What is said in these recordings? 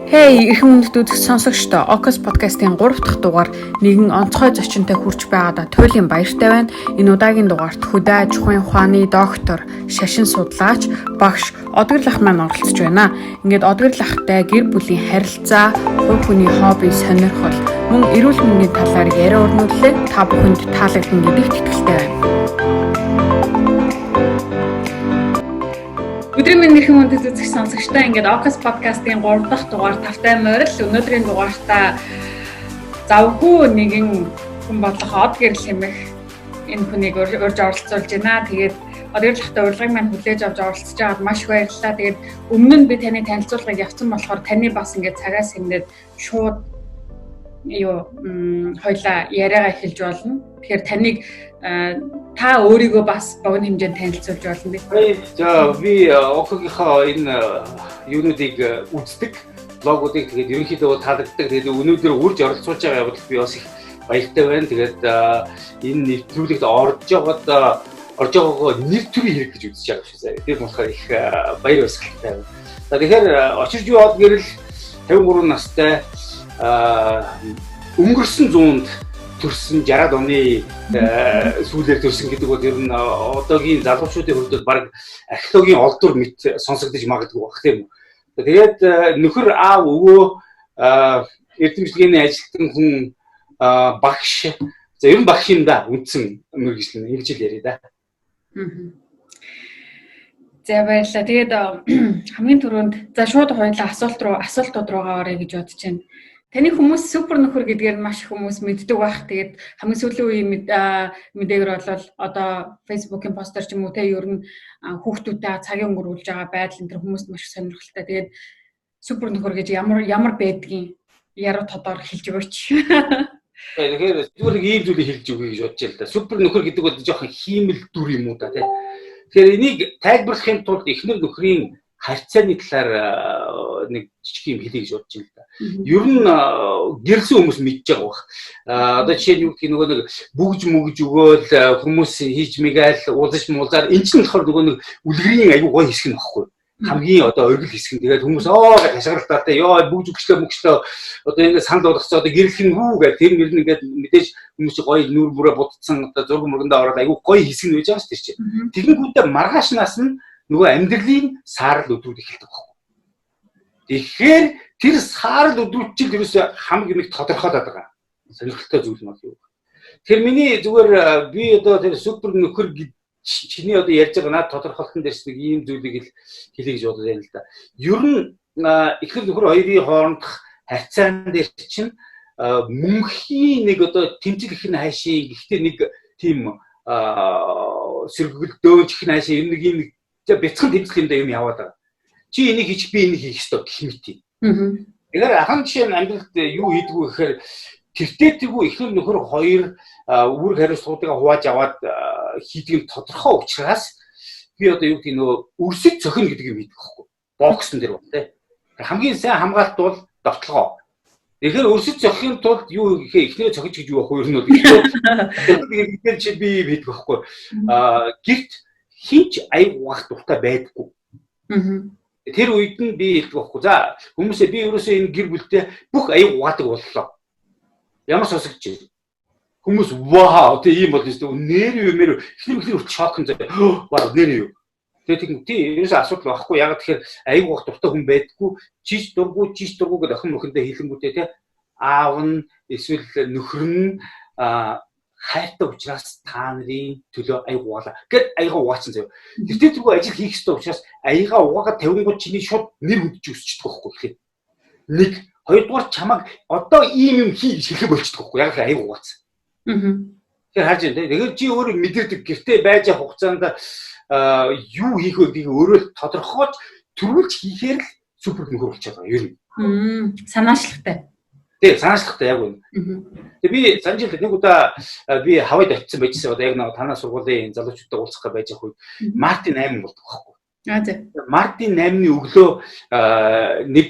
Хей, эрхэм үндэстүүд сонсогчдоо Ocus podcast-ийн 3 дахь дугаар нэгэн онцгой зочинтой хүрч байгаадаа туйлын баяртай байна. Энэ удаагийн дугаарт хөдөө аж ахуйн ухааны доктор, шашин судлаач, багш Одгорл ах маань оролцож байна. Ингээд Одгорл ахтай гэр бүлийн харилцаа, хувь хүний хобби, сонирхол, мөн эрүүл мэндийн талаар яриа өрнүүлээ. Та бүхэнд таалагдана гэдэгт итгэлтэй байна. Өдрийн мэнд эрхэм үндэс үзэгч сонсогчдоо ингээд Ocus podcast-ийн 3 дахь дугаар тавтай морил өнөөдрийн дугаартаа завгүй нэгэн хүн бодлого од гэрэл хэмэх энэ хүнийг урьж оролцуулж байна. Тэгээд Одгорлахтай урилгыг маань хүлээж авч оролцож байгаад маш их баярлалаа. Тэгээд өмнө нь би таны танилцуулгыг явуулсан болохоор таны бас ингээд цагаас хэмнээд шууд хоёлаа яриагаа эхэлж болно. Тэгэхээр таныг та өөрийгөө бас богино хэмжээнд танилцуулж болно. За би Ocus-ийнхаа энэ юунуудыг үздэг, блогуудыг тэгээд ерөнхийдөө таалагддаг. Тэгээд өнөөдөр үрж оролцуулж байгаа явдал би бас их баяртай байна. Тэгээд энэ нэвтрүүлэгт орж байгаагаа нэр төрийн хэрэг гэж үзэж байгаа шүү дээ. Тэр болохоор их баяр баясгалтай байна. За тэгэхээр очирч юу од гэрэл 53 настай өнгөрсөн 100-д төрсэн 60-ад оны сүүлээр төрсэн гэдэг бол ер нь одоогийн залуучуудын хувьд баг археологийн олдвор мэт сонсогдож магадгүй баг тийм үү. Тэгээд нөхөр аав өвөө эрдэмтдийн ажилтан хүн багш. За ер нь багш юм да үндсэн мэргэжил нь ингэж л яриа да. За баярлалаа. Тэгээд хамгийн түрүүнд за шууд хоёулаа асуултууд руугаа оръё гэж бодож байна. Таны хүмүүс супер нөхөр гэдгээр маш их хүмүүс мэддэг байх. Тэгээд хамгийн сүүлийн үеийн мэдээгээр бол одоо Facebook-ийн постэр ч юм уу те ер нь хүүхдүүдтэй цагийн өнгөрүүлж байгаа байдал энэ хүмүүст маш сонирхолтой. Тэгээд супер нөхөр гэж ямар байдгийг яруу тодор хэлж өгөөч. Тэгэхээр зүгээр ийм зүйлийг хэлж өгье гэж бодож байна л да. Супер нөхөр гэдэг бол жоохон хиймэл дүр юм уу да те. Тэгэхээр энийг тайлбарлахын тулд эхнэр нөхрийн харьцааны талаар нэг жижиг юм хэлье гэж бодож байна л да. Ер нь гэрэлсэн хүмүүс мэдж байгаа бах. Одоо жишээ нь юу гэх нөгөө нэг бүгж мөгж өгөөл хүмүүс хийж мэгээл уулзаж муулзаар эн чинь болохоор нөгөө нэг үлгэрийн аюу гой хэсэг нь багхгүй. Хамгийн одоо оргил хэсэг нь тэгээд хүмүүс гэж хашгиралтаатай ёо бүгж өгчлөө одоо ингэ санал болгоцоо одоо гэрэлх нь хүү гэх тэр мөр нэгээд мэдээж хүмүүс гоё нүүр бүрээ будцсан одоо зураг мөргөндөө ороод аюу гоё хэсэг нь байж байгаа шүү дээ. Тэгэнгүүтээ маргаашнаас нь нөгөө амьдралын саарл өдрүүд эхэлдэг байхгүй. Тэгэхээр тэр саарл өдрүүд чинь ерөөсөө хамгийн нэг тодорхойлоод байгаа. Сонирхолтой зүйл нь юу. Тэгэхээр миний зүгээр би одоо тэр супер нөхөр чиний одоо ярьж байгаа наад тодорхойлохын дээрс нэг ийм зүйлийг хэлье гэж бодож байна л да. Ер нь ихэр нөхөр хоёрын хоорондох харьцаан дээр чинь мөнхийн нэг одоо тэмцэл их нь хайшийн гэхдээ нэг тийм сэргэл дөөж их нь хайшийн юм нэг юм бяцхан тэмцэл юм яваад байгаа. Чи энийг хийж би энийг хийх ёстой гэх мэт юм. Тэгэхээр ахан жишээ нь амьдралд юу хийдгүү гэхээр тэртээдгүй ихнэр нөхөр хоёр үүрэг хариуцлагуудыг хувааж аваад хийдэг нь тодорхой учраас би одоо юу гэх нөгөө өрсөд цохино гэдэг юм хийдэг байхгүй. Боксын дээр бол тэ. Хамгийн сайн хамгаалт бол довтлогоо. Тэгэхээр өрсөд цохихын тулд юу гэхээр ихнэрээ цохиж гэж юу ах хоёр нь бол тэгэхээр чи би хийдэг байхгүй. Гэрт хинч аяг угаах дуртай байдаггүй. Тэр үед нь би хэлдэг байхгүй. За хүмүүсээ би ерөөсөө энэ гэр бүлтэй бүх аяг угаадаг боллоо. Ямар сонсогч юм. Хүмүүс вау тэг ийм бол нэстэ нэр юмэр ихнэр шокн заа. Вау нэр юу. Тэгээд тийм ерөөсөө асуудал байхгүй. Яг тэгэхээр аяг угаах дуртай хүн байдаггүй. Чиш дурггүй гэдэг охин мөхөндөө хэлэнгүүтээ те аав нь эсвэл нөхөр нь хайртай учраас та нарын төлөө аяг угаалаа. Гэт аяга угаацсан заяа. Тэр түрүү ажил хийх ёстой учраас аяга угаагаад 50 чиний шууд нэр хүндж өсчихдөг байхгүй тэгэхээр. Нэг хоёрдугаар чамаг одоо ийм юм хий гэж хэлэх болчихдог байхгүй яг л аяг угаацсан. Тэгэхээр харж байна те. Тэгэхээр чи өөрөө мэдэрдэг гэртээ байж авах хугацаанд юу хийх вэ гэдгийг өөрөө тодорхойлж төрүүлж хийхээр л супер нөхөр болчиход байгаа ер нь. Санаачлагтай. Тэг санаачлагтай яг үнэ. Тэг би санжил нэг удаа би хавайд очисон байжсэн одоо яг нэг танаа сургуулийн залуучуудтай уулзах гэж байж байгаа үед Мартин 8 болдог байхгүй. Тэг. Мартин 8-ны өглөө нэг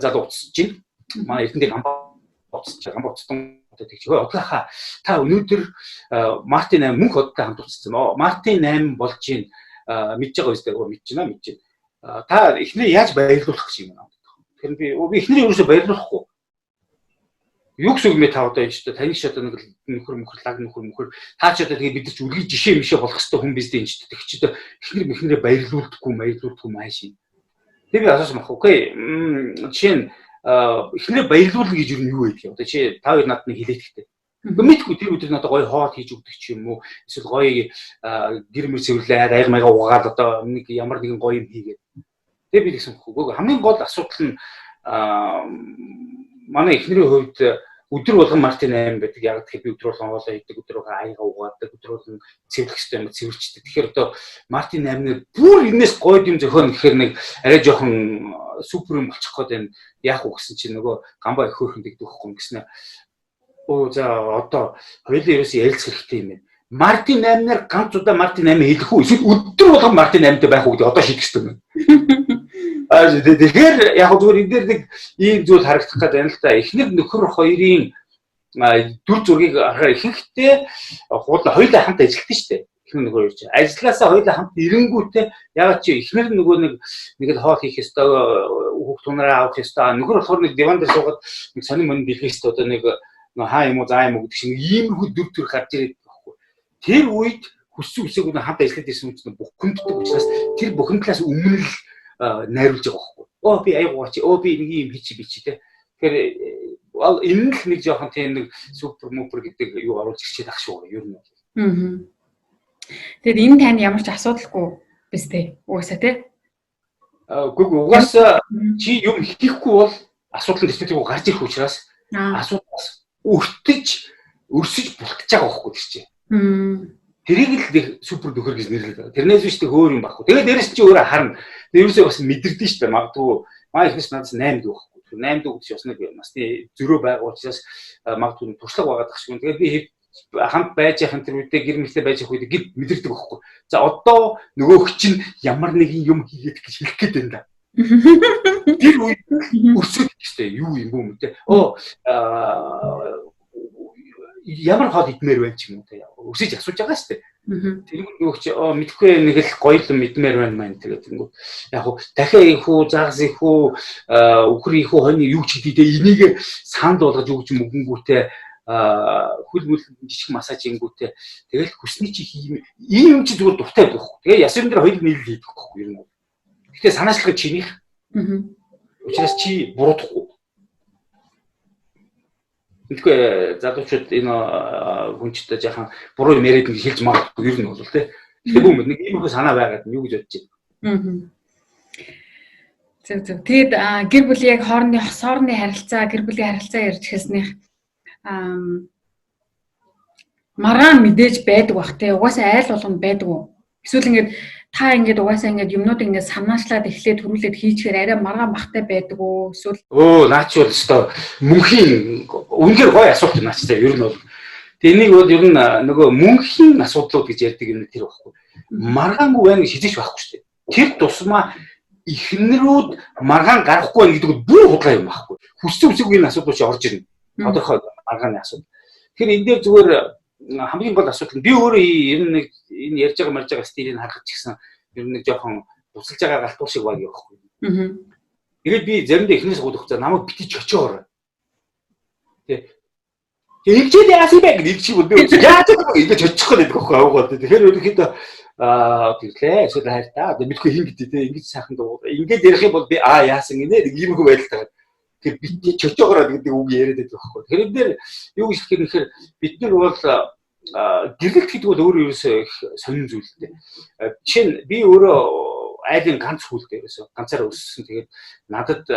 залуу уцсаж байна. Манай эрдэнэтэй гамбоцсон тэгж одлахаа та өнөөдөр Мартин 8 мөнх одтой хамт уцсан. Мартин 8 болж байна. Мэдж байгаа үстэй мэдж байна. Та эхнээ яаж баярлуулах гэж юм аа. Тэгэхээр би эхнэрээ ерөөсөй баярлуулахгүй. Юу гэсэн үг мэ та одоо ч таны ч одоо нэг нөхөр лаг нөхөр та ч одоо тэгээ бид нар ч үлгий жишээ мишээ болох хэвээр хүн биз дээ ч тэгэх ч одоо эхнэрээ баярлуулдаггүй маашин. Тэгээ би асуусан баг. Окей. Жишээ нь эхнэрээ баярлуулна гэж юу байдаг юм. Одоо чи та хоёр надад нэг хэлээд ихтэй. Мэдгүй тэр өдөр надад гоё хоол хийж өгдөг ч юм уу. Эсвэл гоё гэр мөр цэвэрлээд аяга маяга угаад одоо нэг ямар нэгэн гоё юм хийгээд. Тэгээ би тэгсэн баггүй. Хамгийн гол асуудал нь манай эхнэрийн хувьд өдөр болгон Мартин 8 байдаг. Яг тэгэхээр би өдөр болгон хоолоо хийдэг, өдөр болгон аяга угаадаг, өдөр болгон цэвэрлэх хэрэгтэй юм цэвэрлждэг. Тэгэхээр одоо Мартин 8-ны бүр энэс гоё юм зохион гэхээр нэг арай жоохон супер юм болчих гээд байна. Яах вэ гэсэн чинь нөгөө гамбаа их хөөрхөн дэгдэх байхгүй гэснээр за одоо хоёулаа ерөөсөө ярилцах хэрэгтэй юм байна. Мартин 8-наар ганц удаа Мартин 8 хэлэх үү? Эсвэл өдөр болгон Мартин 8-тай байх үү гэдэг одоо шийдэх хэрэгтэй юм. Тэгэхээр яг зүгээр энэ дээр нэг ийм зүйл харагдах гэдэг юм л та. Эхнэр нөхөр хоёрын дүр зургийг харахаар ихэнхдээ хоёулаа хамт ажилладаг шүү дээ. Эхнэр нөхөр хоёр чинь ажилласаа хоёулаа хамт ирэнгүүтээ яг чи эхнэр нөгөө нэг л хоол хийх ёстой, хүүхд тунараа авах ёстой. Нөхөр болохоор нэг диван дээр суугаад нэг сонин мөн бэлгэх ёстой. Одоо нэг хаа юм уу заа юм уу гэдэг шиг иймэрхүү дүр төр гарч ирээд байхгүй. Тэр үед хүссэн үсээгүүд хамт ажиллаад ирсэн үст бүхэнддэг учраас тэр бүхэн талаас өмнө л найруулж байгаа байхгүй. Би аяг чи би нэг юм хийчих би чи те. Тэгэхээр энэ л нэг жоохон тийм нэг супер мупер гэдэг юу оруулж ирчээд ах шүү ер нь. Тэгэхээр энэ тань ямар ч асуудалгүй биз дээ. Угаасаа те. Угаасаа чи юм хийхгүй бол асуудал нь тэртээ гарч ирэх учраас асуудал өрсөж бултаж байгаа байхгүй тийм чи. Тэрийг л супер нөхөр гэж нэрлэдэг. Тэрнээс биш тэг өөр юм баггүй. Тэгээд дээрэс чи өөрөө харна. Ерөөсөө бас мэдэрдэж штэ. Магадгүй маа ихнес надаас 8 дүү баггүй. 8 дүү гэж бас нэг насны зөрөө байгаа учраас магадгүй туршлага байгаа гэх шиг. Тэгээд би хамт байж яхах тэр үедээ гэр мэлтэй байж явах үед гэд мэдэрдэг баггүй. За одоо нөгөөх чинь ямар нэгэн юм хийгээд гэж хэлэх гээд байна да. Тэр үед өрсөж штэ. Юу юм бүү мэ те. Ямар хоол идмээр байна ч юм уу те. Өсөж асууж байгаа шүү дээ. Тэрнгүүт нөгөө чи мэдхгүй нэг л гоё л мэдмээр байна маань тэгээд тэрнгүүт яг хуу дахиад их үү загас их үү өхөр их үү хонь юу ч хийдээ энийг санд болгож өгч мөнгөнгүүтээ хөл мөл жишг массаж ингүүтээ тэгэл хүсний чи ийм чи зүгээр дуртай байхгүй. Тэгээ ясвэн дээр хоёул нийлэл хийдэг байхгүй юм уу. Гэхдээ санаачлах чинийх. Учраас чи буруудахгүй. Тэгэхгүй залуучууд энэ хүнчтэй яхан буруу юм яриад ингэ хэлж магадгүй ер нь бол тий. Тэгээ бүүмэд нэг иймэрхүү санаа байгаад юу гэж бодож байна. Зөв. Тэгэд гэр бүлийн яг хоорондын хоорондын харилцаа, гэр бүлийн харилцаа ярьж хэлснийх маргаан мэдээж байдаг бах тий. Угаасаа айл болгонд байдаг уу? Эсвэл ингээд та ингээд угаасаа ингээд юмнууд ингээд санаачлаад эхлээд төрүүлээд хийчихээр арай маргаан бахтай байдаг уу? Эсвэл наач бол өстой мөнхийн үнээр гоё асуулт наач тий. Ер нь бол энийг бол ер нь нөгөө мөнхийн асуудлууд гэж ярьдаг юм тэр байхгүй. Маргаангүй байна гэж хизээч байхгүй шүү дээ. Тэр тусмаа эхнэрүүд маргаан гарахгүй байна гэдэг нь бүр худлаа юм байхгүй. Хүссэн үсэгүй энэ асуудал чи орж ирнэ. Одоохой маргааны асуудал. Тэгэхээр энэ дээр зүгээр хамгийн гол асуудал нь би өөрөө ер нь нэг энэ ярьж байгаа марж байгаа стилийг харах ч гэсэн ер нь нэг жоохон бусалж байгаа галтуул шиг баг явахгүй. Тэгээд би заримдаа эхнээс гудах за намайг битгий чочоорой. Тэгчээд яасан бэ гэдэг чи би яаж ингэж чочих гэдэг байхгүй аваад. Тэгэхээр ерөнхийдөө тэглээ эсвэл хайртаа одоо мэдгүй хин гэдэг те ингэж сайхан дуу. Ингээд ярих юм бол би яасан гинэ нэг иймэрхүү байдалтай. Тэр битгий чочоорой гэдэг үг яриад байдаг байхгүй. Тэгэхээр энэ дээр юу гэж хэлэх гэхээр бид нар бол гэрлэлт гэдэг бол өөрөө ерөөсөө сонин зүйлтэй. Жишээ нь би өөрөө айлын ганц хүлтэй ерөөсөө ганцаараа өссөн. Тэгээд надад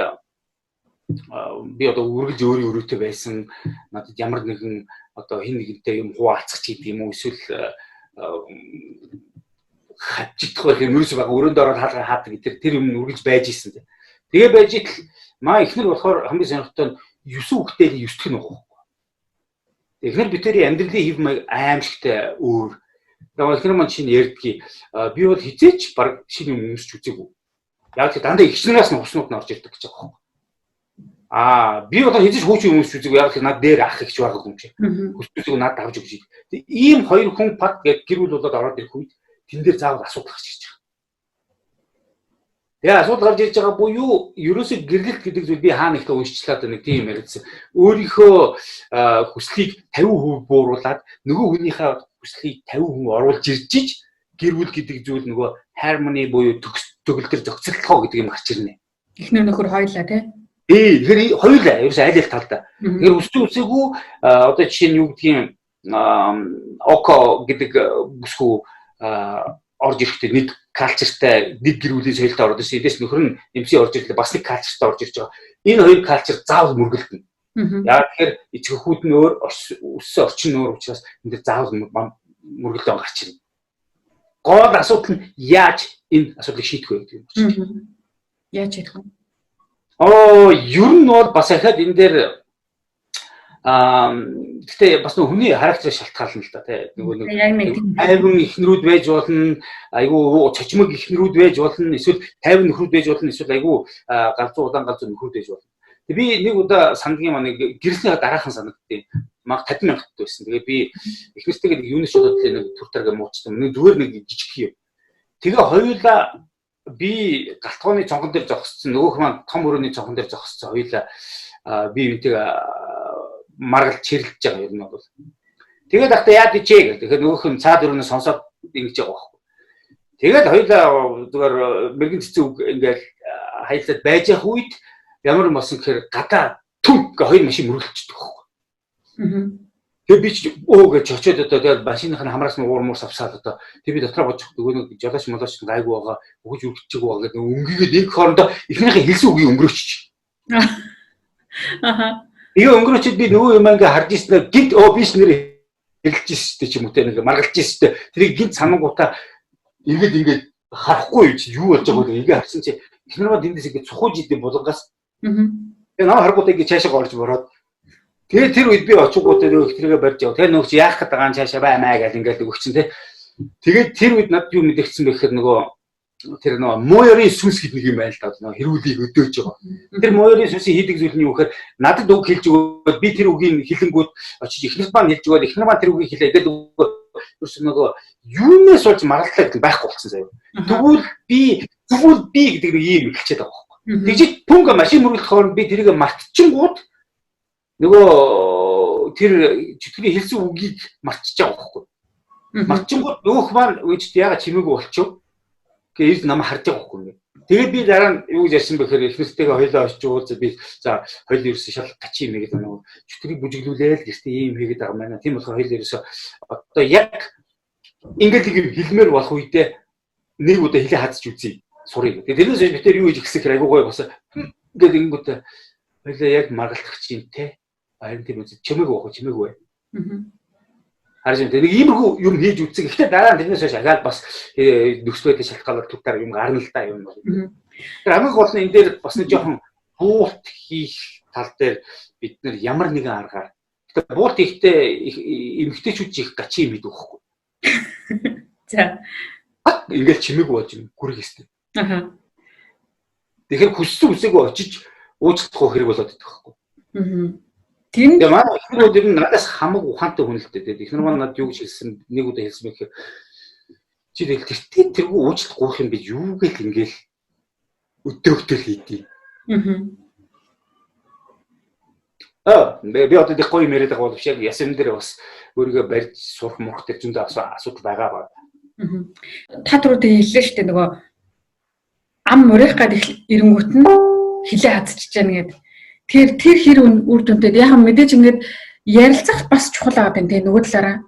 би одоо үргэлж өөрийн өрөөтэй байсан. Надад ямар нэгэн одоо хин нэгэнтэй юм хуваалцах ч гэдэг юм уу эсвэл хатчихдах байх юм ерөөсөө байгаа өрөөнд ороод хаалгаа хаадаг тэр юм үргэлж байж исэн. Тэгээ байж итл маа ихнэр болохоор хамгийн сонирхолтой нь 9 хүүхдээ 9-т нь уух. Эхнэр битэрийн амьдралын хэв маяг аимшигтай өөр. Тэгээд эхнэр маань чинь ярьдгийг би бол хизээч баг шинэ юм өмсч үзээгүй. Яг л дандаа ихснээс нь хуснууд нь орж ирдэг гэж байгаа юм. Би одоо хизээч хуучин юм өмсч үзээгүй. Яг л над дээр ах ихч байгаа юм чи. Хүсчихгүй над авч өгч. Тэгээд ийм хоёр хүн пад гээд гэр бүл болоод ороод ирэх үед тэн дээр заавал асуудал гарч ирж байгаа. Тэгээ асуудал гарч ирж байгаа буюу ерөөсөө гэрлэлт гэдэг зүйл би хаана ихтэй уншчлаа одоо нэг тийм яриадсан. Өөрийнхөө хүслийг 50% бууруулад нөгөө хүнийхээ хүслийг 50% оруулж иржиж гэр бүл гэдэг зүйл нөгөө harmony буюу төгөлдөр зохицолтгоо гэдэг юм гарч ирнэ. Эхнэр нөхөр хоёлаа тий. Тэгэхээр хоёулаа ерөөсөө аль аль талдаа. Тэгэхээр үсгүй одоо жишээ нь юу гэдгийг око гэдэг бүсгүй орж ирэхдээ нэг калчертай нэг гэр бүлийн соёлд ороод ирсэн. Эдээс нөхөр нь эмси орж ирлээ бас нэг калчертай орж ирж байгаа. Энэ хоёр калчер заавал мөргөлдөнө. Яг тэгэхээр эцэгхүүд нь өөр, өссөн орчин нь өөр учраас энэ заавал мөргөлдөө гарч ирнэ. Гол асуудал нь яаж энэ асуудлыг шийдэх вэ гэдэг юм. Яаж шийдэх вэ? Ер нь бол бас ахаад энэ дээр гэхдээ бас нэг хүний характерыг шалтгаална л да тий. Нөгөө нэг айван ихнэрүүд байж болно, айгүй цочмог ихнэрүүд байж болно, эсвэл тайван нөхрүүд байж болно, эсвэл айгүй галзуу удаан галзуу нөхрүүд байж болно. Тэгээ би нэг удаа сандгийн маань гэрэлснийхаа дараахан санагдтыг маг 50,000 байсан. Тэгээ би ихнэртэйгээ нэг юунаас шууд нэг түр тарга муучсан. Нэг зүгээр нэг жижиг юм. Тэгээ хоёулаа би галтгооны цонхон дээр зогссон, нөгөөх маань том өрөөний цонхон дээр зогссон. Хоёулаа би үнтэйг маргалж чирлэж байгаа юм бол. Тэгээд ахта яад ичээ гэх. Тэгэхээр нөгөөх нь цаад өрөөнөөс сонсоод ингэж байгаа байхгүй. Тэгээд хоёулаа зүгээр мэрэгэн цэцэг ингээл хайлаад байж явах үед ямар юм болсон гэхээр гадаа түг гэ хоёр машин мөргөлдчихдөг байхгүй. Тэгээд би ч гэж очиод одоо тэгээд машиных нь хамраас нь уурмуус авсаад одоо тэг би дотроо бочих нөгөө нэг жолооч молооч гайгүй байгаа өгөж үргэлжлэж байгаа гэдэг өнгөгээд нэг хоорондоо эхнийхээ хэлсэн үгийг өнгөрөөч. Тэгээ өнгөрөөчд би нөгөө юм ингээ харж ирсэн гинт биш нэр хэлж ирсэн ч юм уу те нэг маргалж ирсэн. Тэрийг гинт санангуудаа ингээд харахгүй юу болж байгааг ингээ харсан чи эхнэрээ дэндээс ингээ цухууж идэв булангаас. Тэгээ намайг харгуудаа ингээ цаашаа орж бороод тэгээ тэр үед би очингуудаа нөгөө ихтрийгээ барьж яв. Тэгээ нөгөө чи яах гэдэг байгаа цаашаа баймаа гэж ингээд өгсөн те. Тэгээд тэр үед над юу мэдэгдсэн бэ гэхээр нөгөө тэр нөгөө мууёрын сүнс гэдэг нэг юм байл та нөгөө хэрүүлийг өдөөж байгаа. Тэр мууёрын сүнсийг хийдэг зүйл нь юу гэхээр надад үг хэлж өгөөд би тэр үгийг хэлэнгүүд очиж ихнэр маань хэлж өгөөд ихнэр маань тэр үгийг хэлээ. Тэгээд нөгөө юунаас болж маргалдлаа гэдэг байхгүй болсон заяа. Тэгвэл би гэдэг нэг юм хэлчихэд байгаа байхгүй. Тэгжиж пүнга машин мөргөлдөх хооронд би тэрийг мартчихгууд нөгөө тэр чөтгөрийн хэлсэн үгийг мартчих байгаа байхгүй. Мартчихгууд нөгөөх маань үеч яга чимээгүй болчихв. Тэгээд намайг харж байгаа байхгүй. Тэгээд би дараа нь юу гэж ярьсан бэ гэхээр ихнэртэйгээ хоёлоо очиж уулзаа би за хоёул ерөөсөө шал гачи юм гэдэг нөгөө чөтгөрийг бүжиглүүлээл гэртээ ийм хийгээд байгаа маань. Тийм болохоор хоёул ерөөсөө одоо яг ингээд юм хэлмээр болох үедээ нэг удаа хэлээ хазч үзье сурыг. Тэгээд тэрнээс бид тэр юу гэж ихсэх хэрэг айгуу гоё босоо ингээд ингэнгүүт хоёлоо яг маргалдах чинь те. Харин тийм үз чимээгүй байх чимээгүй. Харж байна. Нэг иймэрхүү юм хийж үзсэн. Гэхдээ дараа нь тэрнээс хойш ахаад бас нөхцөл байдлын шалтгаалаар түр юм гарна л да юм. Тэр хамгийн гол нь энэ дээр бас нэг жоохон буурт хийх тал дээр бид нэр ямар нэгэн аргаар. Тэгэхээр буурт хийхдээ эмгтээчүүд их гачи юм идэв байхгүй. За. Ингээл чимээгүй болж юм гүрэх хэвчээ. Тэгэхээр хүссэн үсээгөө очиж уучлах хэрэг болоод идэх байхгүй. Тэгээ манай ихнэрүүд ер нь надаас хамаагүй ухаантай хүн л дээ. Ихнэр маань надад юу гэж хэлсэн нэг удаа хэлсэн мэхээр чи тэгэл тэргүй уучлах гуйх юм би юу гэл ингээл өдөөгтөл хийдий. Би одоо гоё юм яриад байгаа боловч яг ясен дээр бас өөрийгөө барьж сурах мурах дээр зөндөө асуудал байгаа ба. Та түрүүтэй хэллээ шүү дээ нөгөө ам мөрөх гад ирэнгүүт нь хилээ хазчихж яана гэдэг. Тэр хэр үр дүнтэй яг мэдээж ингээд ярилцах бас чухал байгаа юм те нөгөө талаараа.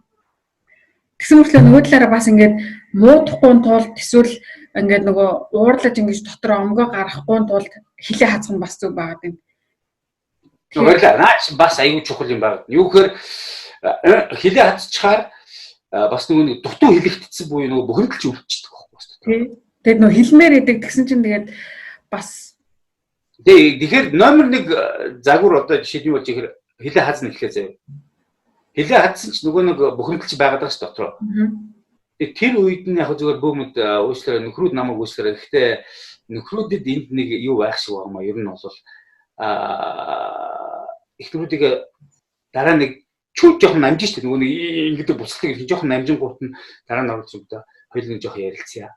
Тэгсэн мэтлээ нөгөө талаараа бас ингээд муудахгүй тулд эсвэл ингээд нөгөө уурлаж ингэж дотроо омгоо гаргахгүй тулд хилээ хазах нь бас зүг байгаа юм. Тэгвэл наач бас аюул чухал юм байна. Юу гэхээр хилээ хазчихаар бас нөгөө дутуу хилэгдсэн буюу нөгөө бухимдалж өвчдөг байхгүй бас. Тэгээд нөгөө хилмээр идэг тэгсэн чинь тэгээд бас тэгэхээр номер 1 загвар одоо жишээ нь юу болж ихээр хилээ хазна гэхлээр заяа. Хилээ хазсан ч нөгөө нэг бухимдалж байгаад байгаа ш дотроо. Тэгээд тэр үед нь яг зүгээр бөөмөд уучлаарай нөхрүүд намайг уучлаарай. Гэхдээ нөхрүүдэд энд нэг юу байх шиг байна маа. Ер нь бол ихнэрүүдийг дараа нэг чүү жоохон намжиж шүү дээ. Нөгөө нэг ингэдэг буцалтыг жоохон намжингууд нь дараа нь оруулж өгдөө. Хоёул нэг жоохон ярилцъя.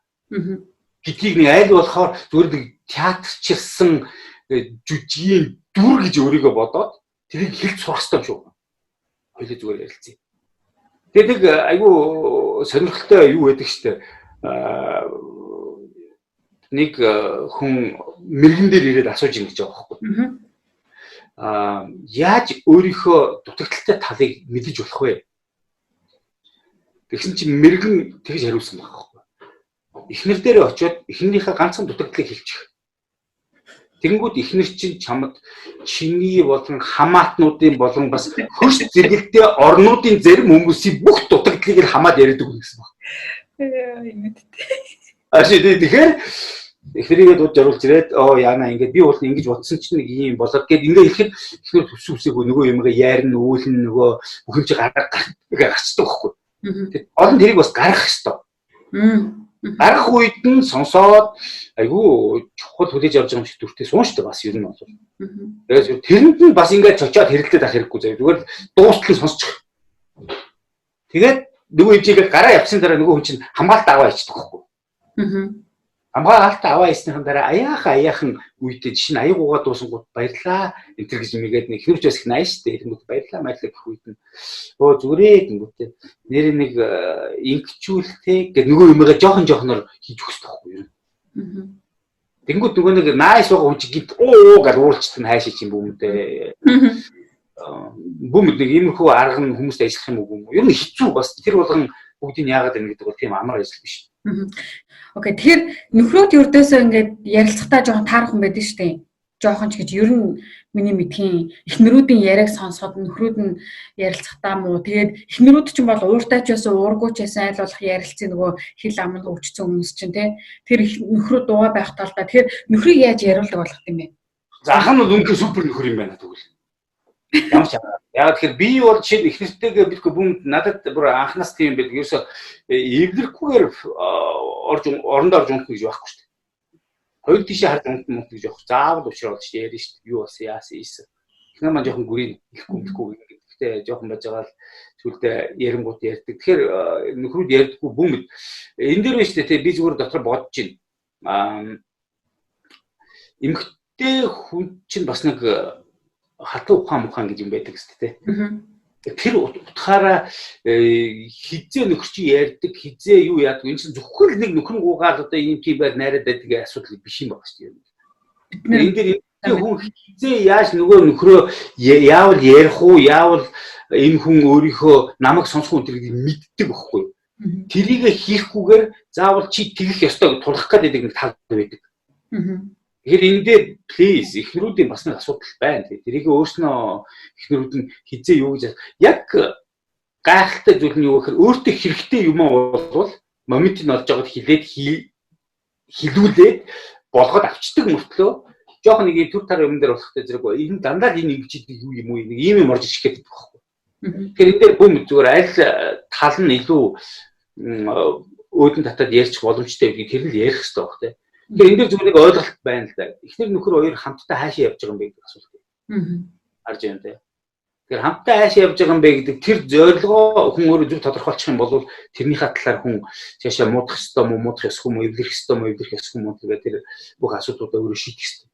гэдгийг нэг айл болохоор зүгээр нэг театрчилсан жүжигийн дүр гэж өөрийгөө бодоод тэрийг хэлж сурах хэрэгтэй юм шүү. Хоёул зүгээр ярилцъя. Тэгээд нэг айгүй сонирхолтой юу байдаг штэ. Нэг хүн мэрэгэн дээр ирээд асууж ийн гэж байгаа байхгүй. Яаж өөрийнхөө дутагдaltaй талыг мэдэж болох вэ? Тэгсэн чинь мэрэгэн тэгж хариулсан байгаа байхгүй. Эхнэр дээр очиод эхнэрийнхээ ганцхан дутагдлыг хэлчих. Тэнгүүд эхнэр чинь чамд чиний болон хамаатнуудын болон бас хөрш зэрэгтэй орнуудын зарим хүмүүсийн бүх дутагдлыг хамаад яриад өгнө гэсэн байна. Тэгэхээр эхнэрийгээ дууд жаруулж ирээд яана ингээд би бол ингэж бодсон чинь нэг юм болоод гээд ингээ ихэд эхнэр төсөөсөөгөө нөгөө юмгаа яарна үүлэн нөгөө бүхэн чи гарчдаг байхгүй. Тэгээд олон тэрийг бас гаргах хэрэгтэй. Гарах үед нь сонсоод айгүй чухал хүлээж авч байгаа юм шиг дүртэй суунштай бас ер нь бол. Тэгээд тэрэнд нь бас ингээд чочоод хэрэлдээд ах хэрэггүй заяа. Зүгээр дуустал сонсчих. Тэгээд нөгөө хэмжээгээ гараа явсан дараа нөгөө хүн чинь хамгаалалт аваа ичдэг байхгүй. Хамгаалалт аваа ичснийхэн дараа аяахан үедээ жишээ нь аягуугаа дуусангууд баярлаа. Энтэр гэж мэгээд нэг хөрч бас их нааш штэ. Тэнгүүд баярлаа мэдлэг гэх үед нь зүгээрээ тэнгүүдээ нэр нэг инкчүүлтэй гэдэг нөгөө юмгаа жоохон хийж өгөх хэрэгтэй байхгүй юу? Тэнгүүд нөгөө нэг нааш байгаа хүн чинь гинт гэж уулчдаг нь хайшиж юм бүүмдээ. Бүүмд нэг иймэрхүү арга нь хүмүүст ажиллах юм уу? Ер нь хэцүү бас тэр болгон бүгдийг яагаад байна гэдэг бол тийм амар ажил биш. Окей, тэгэхээр нөхрөөд ердөөсөө ингээд ярилцахтаа жоохон таарах юм байдаг шүү дээ. Жоохон ч гэж ер нь миний мэдхийн эхнэрүүдийн яриаг сонсоход нөхрүүд нь ярилцахтаа муу. Тэгээд эхнэрүүд ч юм бол ууртай ч байсан, уургүй ч байсан айл болох ярилцсан нөгөө хэл ам нь өвчсөн хүмүүс чинь тий. Тэр нөхрүүд дуугаа байх талдаа тэгэхээр нөхрийг яаж яриулдаг болох юм бэ? За ах нь бол үнэхээр супер нөхөр юм байна тэгвэл. Ямар ч яагаад тэгэхээр би бол жишээ нь эхнэртэйгээ битгүй бүм надад бүр анхнаас тийм байдаг. Ерөөсө эвлэрхгүйгээр орондоо орж унах гэж байхгүй шүү дээ. Хоёр тийшээ харж унах гэж явах. Заавал уушраад шүү дээ яриа шүү дээ. Юу болсон яасан ийсэн. Эхнэр маань жоохон гүрийн ихгүй гэхдээ жоохон байж байгаа л сүлдээ ярингууд ярьдаг. Тэгэхээр нөхрүүд ярьдаггүй бүмэд энэ дээр биш дээ би зүгээр дотор бодож байна. Эмэгтэй хүн чинь бас нэг хатуу ухаан гэж юм байдаг шүү дээ. Тэр утгаараа хизээ нөхөр чи ярьдаг хизээ юу яадаг энэ чинь зөвхөн нэг нөхөр гуугаад одоо ийм тийм байр найраад байдаг асуудал биш юм байна шүү дээ. Энэ дээр хүн хизээ яаж нөгөө нөхрөө яавал ярих уу яавал энэ хүн өөрийнхөө намайг сонсох үнтэйг мэддэг байхгүй юу? Тэрийг хийхгүйгээр заавал чи тэгэх ёстой гэж тулах гэдэг нэг тал байдаг. Тэгэхээр энэ дээр please эхнэрүүдийн бас нэг асуудал байна. Тэрийг өөрснөө эхнэрүүд нь хизээ юу гэж яг гайхалтай зүйл нь юу гэхээр өөртөө хэрэгтэй юм бол моментыг олж байгаад хилүүлээд болгоод авчдаг мөртлөө жоохон нэг төр тар юм дээр болохтой зэрэг энэ дандаа энэ ингэж юу юм уу нэг ийм юм орж ирэх гэдэг байхгүй. Тэгэхээр энэ дээр бүм зүгээр аль тал нь илүү өөдөн татаад ярьчих боломжтой гэдгийг тэр нь ярих хэрэгтэй баг тийм. Тэгэхээр энэ дээр зүгээр нэг ойлголт байна л да. Эхнэр нөхөр хоёр хамтдаа хаашаа явж байгаа юм бэ гэдэг асуулт. Харж байна тийм. Тэгэхээр хамтдаа хаашаа явж байгаа юм бэ гэдэг тэр зорилгоо хүн өөрөө зөв тодорхойлчих юм бол тэрнийхээ талаар хүн цаашаа муудах ёстой мó муудах ёсгүй мó эвлэрэх ёстой мó эвлэрэх ёсгүй мó гэдэг тэр бүх асуудлуудаа өөрөө шийдэх ёстой.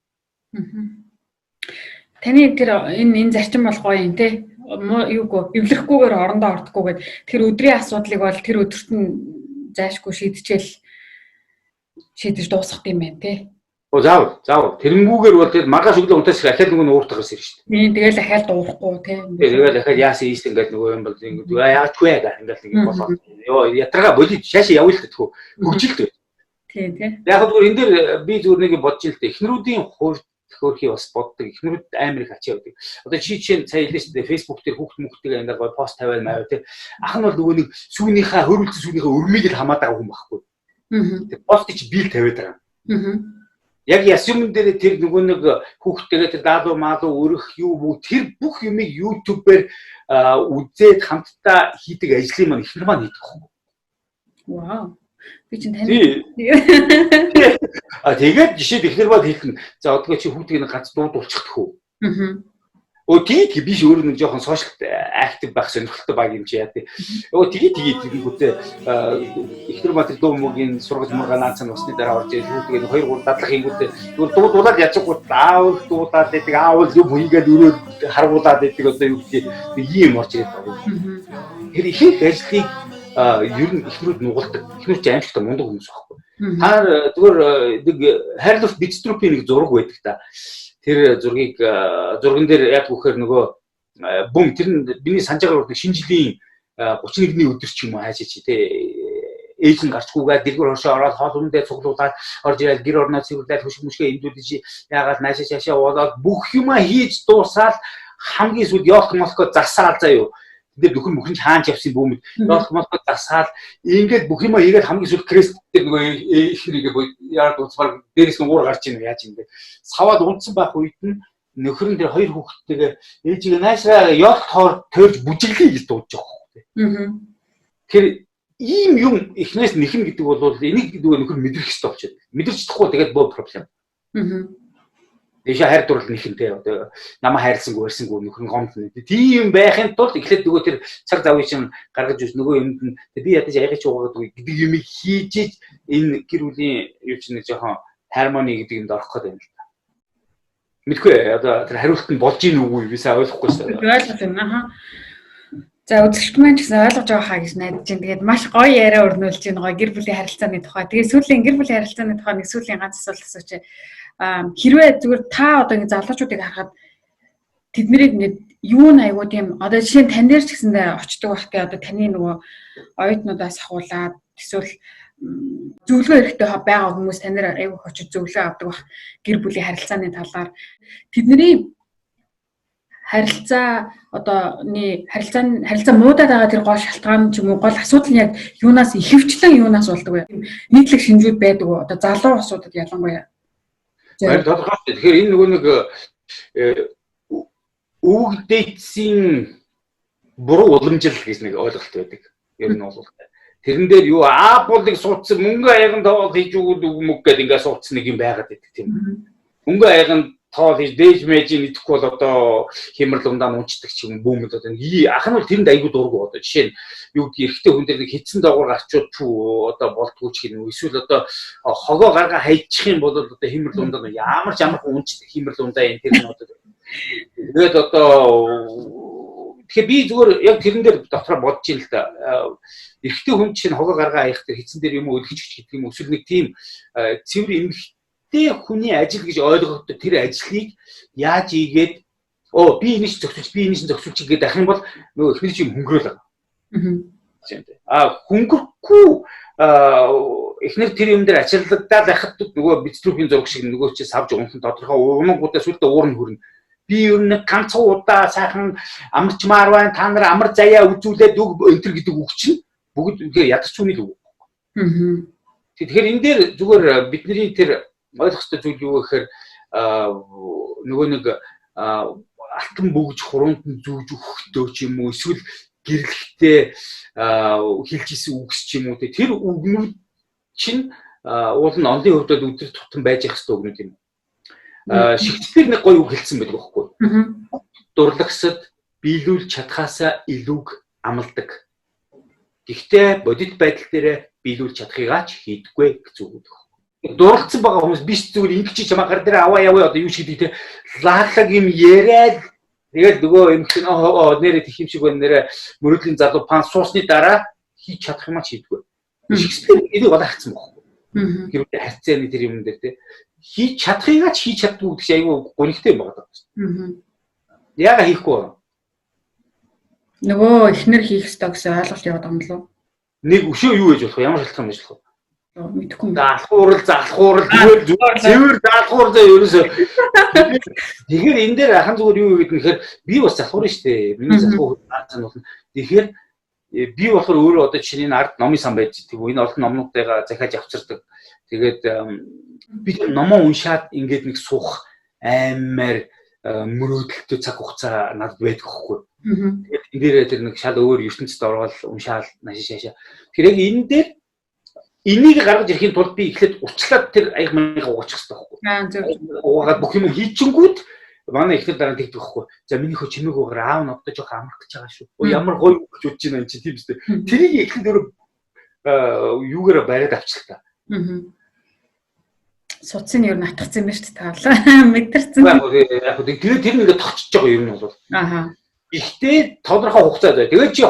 Таны тэр энэ зарчим бол гоё юм те. Юугүй эвлэрэхгүйгээр орондоо ордохгүйгээд тэр өдрийн асуудлыг бол тэр өдөрт нь заашгүй шийдэж дуусгах юм байна те. Заавал тэрнгүүгээр бол тэр маргааш өглөө унтаас ахаад нөгөө ууртах гэсэн шүү дээ. Тийм тэгэл ахаад дуурахгүй те. Тэгэл ахаад яасан ийс ингээд нөгөө юм бол ингээд яач вэ гэх ингээд ингэ болоод ёо ятрага болид шаашаа явуул гэдэггүй хөгжилт бай. Тийм те. Яг зүгээр энэ дээр би зүгээр нэг бодож ил дээ. Эхнэрүүдийн хөөрхий бас боддог. Эхнэрүүд амар их ачаа өгдөг. Одоо жишээ сая хэлсэн шүү дээ. Facebook дээр хүүхдтэйгээ ингээд гой пост тавиал маяг те. Ах нь бол нөгөө нэг сүүнийхээ хөрвөлт сүүнийхээ өрмийг л хамаад байгаа хүн байхгүй. Тэр постыг бил тавиад байгаа. Яг ясүмэн дээр тэр нөгөө нэг хүүхдтэйгээ тэр даалуу маалуу өрөх юу бүү тэр бүх юмыг YouTube-ээр үзээд хамтдаа хийдэг ажлыг маань эхнэр маань хийдэг байхгүй. Вау. Би чинь тань. Тэгээд жишээд эхнэр маань хэлсэн. За одоогийн чи хүүхдийг ганц дуудуулчих тхүү. Тэгээд биш өөрөө нэг жоохон сошиал актив байх сонирхолтой баг юм чи яа тий. Тэгээд тэгэнгүүтээ ихнэр батэр дуу мөгийн сургаж мурга наацсан усны дараа орж ирэл тэгээд 2 3 дадлах хийгүүтээ зүгээр дуулаад ячаагүй аавал дуулаад байдаг аавал юм хийгээд өрөө харгуулаад байдаг одоо юу гэдэг ийм орж ирээд байна. Тэр их ажлыг ер нь ихнэрүүд нугалдаг. Ихнэрч аимшигтай мундаг хүмүүс байхгүй. Таар зүгээр нэг хайрлах бицтрупийн нэг зураг байдаг та. Тэр зургийг зурган дээр яг үхээр нөгөө бүм тэр нь миний санаж байгаа нэг шинэ жилийн 31-ний өдөр ч юм уу хайж чи тэ ээж нь гарчгүйгээ дэлгүүр хошоо ороод хоол ундээ цуглуулаад орж ирэл гэр орноо цэвэрлээд хөшиг мөшгөө эндүүдэж яагаад наашаа шашаа болоод бүх юма хийж дуусаад хамгийн сүүлд ёолк молко засаал заяа. Тэгээд нөхөр мөхрөнд хаанч явсан бүүмэд ёолк молко засаал ингээд бүх юма хийгээд хамгийн сүүлд крест дээр нөгөө ихнэрийгээ яард уцбар дээрээс нь уур гарч ийн яаж юм бэ? Саваад унтсан байх үед нь нөхөр нь тэр 2 хүүхэдтэйгээ ээжигээ наашаа ёолк тойрж бүжиглэе гэж дуудаж байгаа юм. Тэгэхээр ийм юм ихнээс нэхэн гэдэг бол энийг нөхөр мэдрэх хэрэгтэй болчиход. Мэдэрч чадахгүй тэгээд боо проблем. Дэшээ хайр дурлал нэхэнтэй одоо намаа хайрлсангүй барьсангүй нөхөр нь гомд нэ. Тийм байхын тулд эхлээд нөгөө тэр цаг завыг чинь гаргаж ирсэн нөгөө юмд нь би ядаж аягч уугаад гэдэг юм хийж энэ гэр бүлийн юу ч нэг жоохон хармони гэдэг юмд орох гэдэг юм л та. Мэдгүй одоо тэр хариулт нь болж ийн үгүй би сайн ойлгохгүй шүү дээ. Ойлгож байна. За үзэгч маань ч гэсэн ойлгож байгаа хаа гэж найдаж байна. Тэгээд маш гоё яриа өрнүүлж байна гоё гэр бүлийн харилцааны тухай. Тэгээд сүүлийн гэр бүлийн харилцааны тухай нэг сүүлийн ганц асуулт асууч. Хэрвээ зүгээр та одоо ингэ залуучуудыг харахад тэднийг ингэ юу н айгуу тийм одоо жишээ нь тань дээр ч гэсэндээ очдог байх те одоо таны нөгөө оюутнуудаас ахуулаад эсвэл зөвлөгөө хэрэгтэй байгаа хүмүүс тань дээр айгуу очиж зөвлөгөө авдаг байх гэр бүлийн харилцааны талаар тэдний харилцаа одооны харилцаа муудаад байгаа тэр гол шалтгаан ч юм уу гол асуудал нь яг юунаас ихэвчлэн юунаас болдог вэ? Нийтлэг шинжүүд байдаг уу? Одоо залуу асуудад ялангуяа. Тэгэхээр энэ нөгөө нэг өвгдээцийн буруу уламжлал гэж нэг ойлголт байдаг. Ер нь бол тэрэн дээр юу болыг суудсан мөнгө аяган тоол хийж өгöd мөг гэдэг ингээд суудсан нэг юм байгаад байдаг тийм. Мөнгө аяган тоол хийж дээж мэжийн идэхгүй бол одоо хямрал ундаа унцдаг ч юм бүүмэд одоо ах нь бол тэрэнд айгүй дургу одоо жишээ нь юу гэдэг эрэгтэй хүн дээр нэг хитсэн доогуур гарчууд одоо болдгоо ч гэнэ эсвэл одоо хогоо гаргаа хайчих юм бол одоо хямрал ундаа ямар ч амархан унцдаг хямрал ундаа энэ тэр нь одоо тэгээд одоо тэгэхээр би зүгээр яг тэрэн дээр дотроо бодож ин л да эрэгтэй хүн чинь хогоо гаргаа хаях тэр хитсэн дээр юм уу өлгөж гэдэг юм эсвэл нэг тийм цэвэр эмх хүний ажил гэж ойлгоход тэр ажлыг яаж ийгээд би энэш зохицуулж гэдэг ах юм бол нөгөө ихний юм хөнгөрөөл байгаа. Хөнгөрөхгүй эхнэр тэр юм дээр ачааллагдаад байхад нөгөө бицтрупийн зураг шиг нөгөө чи савж унтан тодорхой уурмангуудаа сүлдө уурн хөрнө. Би ер нь ганцхан удаа сайхан амарчмаар байна. Та нар амар заяа үзүүлээд өг өнтер гэдэг үг чинь бүгд ядарч үний л үг. Тэгэхээр энэ дээр зүгээр бидний тэр ойлгох ёстой зүйл юу гэхээр нөгөө нэг алтан бөгж хуруунд нь зүүж өгөхдөө ч юм уу эсвэл гэрлэхтэй хэлж исэн үгс ч юм уу тэр үгнүүд чинь уул нь онлын хувьд өдөр тутам байж их ёстой үгнүүд юм. Шекспир нэг гоё үг хэлсэн байдаг байхгүй юу? Дурлагсад биелүүлж чадхаасаа илүүг амладаг. Гэхдээ бодит байдал дээр биелүүлж чадахыгаач хийдэггүй гэж үг. Дурлцсан байгаа хүмүүс биш зүгээр ингэж чамаа гар дээр аваа яваа одоо юу ч гэдэг те лаалаг юм яриад тэгээд нөгөө юм чин нэрэ тэх юм шиг байна нэрэ мөрөдлийн залуу пан суусны дараа хийж чадах юм а чийдгүй. Шекспир энийг олаахсан байхгүй. Хэрвээ харьцааны тэр юм дээр те хийж чадахыгаач хийж чаддгүй гэдэг чинь айгүй гонигтэй байгаа даа. Яага хийхгүй. Нөгөө ихнэр хийх ёстой гэсэн ойлголт яваад байгаа юм лу. Нэг өшөө юу гэж болох вэ? Ямар шалтгаан байж болох вэ? Мэдхгүй. Залхуурал зүгээр зэвэр залхуур заа ерөөсөө. Тэгэхээр энэ дээр ахын зүгээр юу гэдэг нэхэр би бас залхуурна штэ. Миний залхуур наацсан бол тэгэхээр би болохоор өөрөө одоо чиний ард номын сан байж байгаа. Энэ олон номнуудыгаа захиаж авчирдаг. Тэгээд би номоо уншаад ингээд нэг суух аймаар мөрөөдөлтөй цаг хугацаа надад байдаг байхгүй. Тэгээд энэ дээр тэр нэг шал өөр ертөнцид ороод уншаал наашаа. Тэгэхээр яг энэ дээр энийг гаргаж ирэхийн тулд би эхлээд урчлаад тэр аяг маяга угаачих хэрэгтэй байхгүй. Угаагаад бүх юм хийчихэнгүүт манай ихнэр дараа тэгдэг байхгүй. За миний хөө чимээг угаар аав нь одоо жоох амрах гэж байгаа шүү. Ямар гоё гэж бодож байна энэ чи тийм үстэй. Тэрийг ихэнх дөр юугаар бариад авчлаа. Суцын ер нь атгацсан юм байна шүү дээ таалаа. Мэдэрсэн. Яг хөө тэгээд тэр ингээд тогтчихж байгаа юм нь бол. Аха. Ихтэй тодорхой хугацаад бай. Тэгээд чи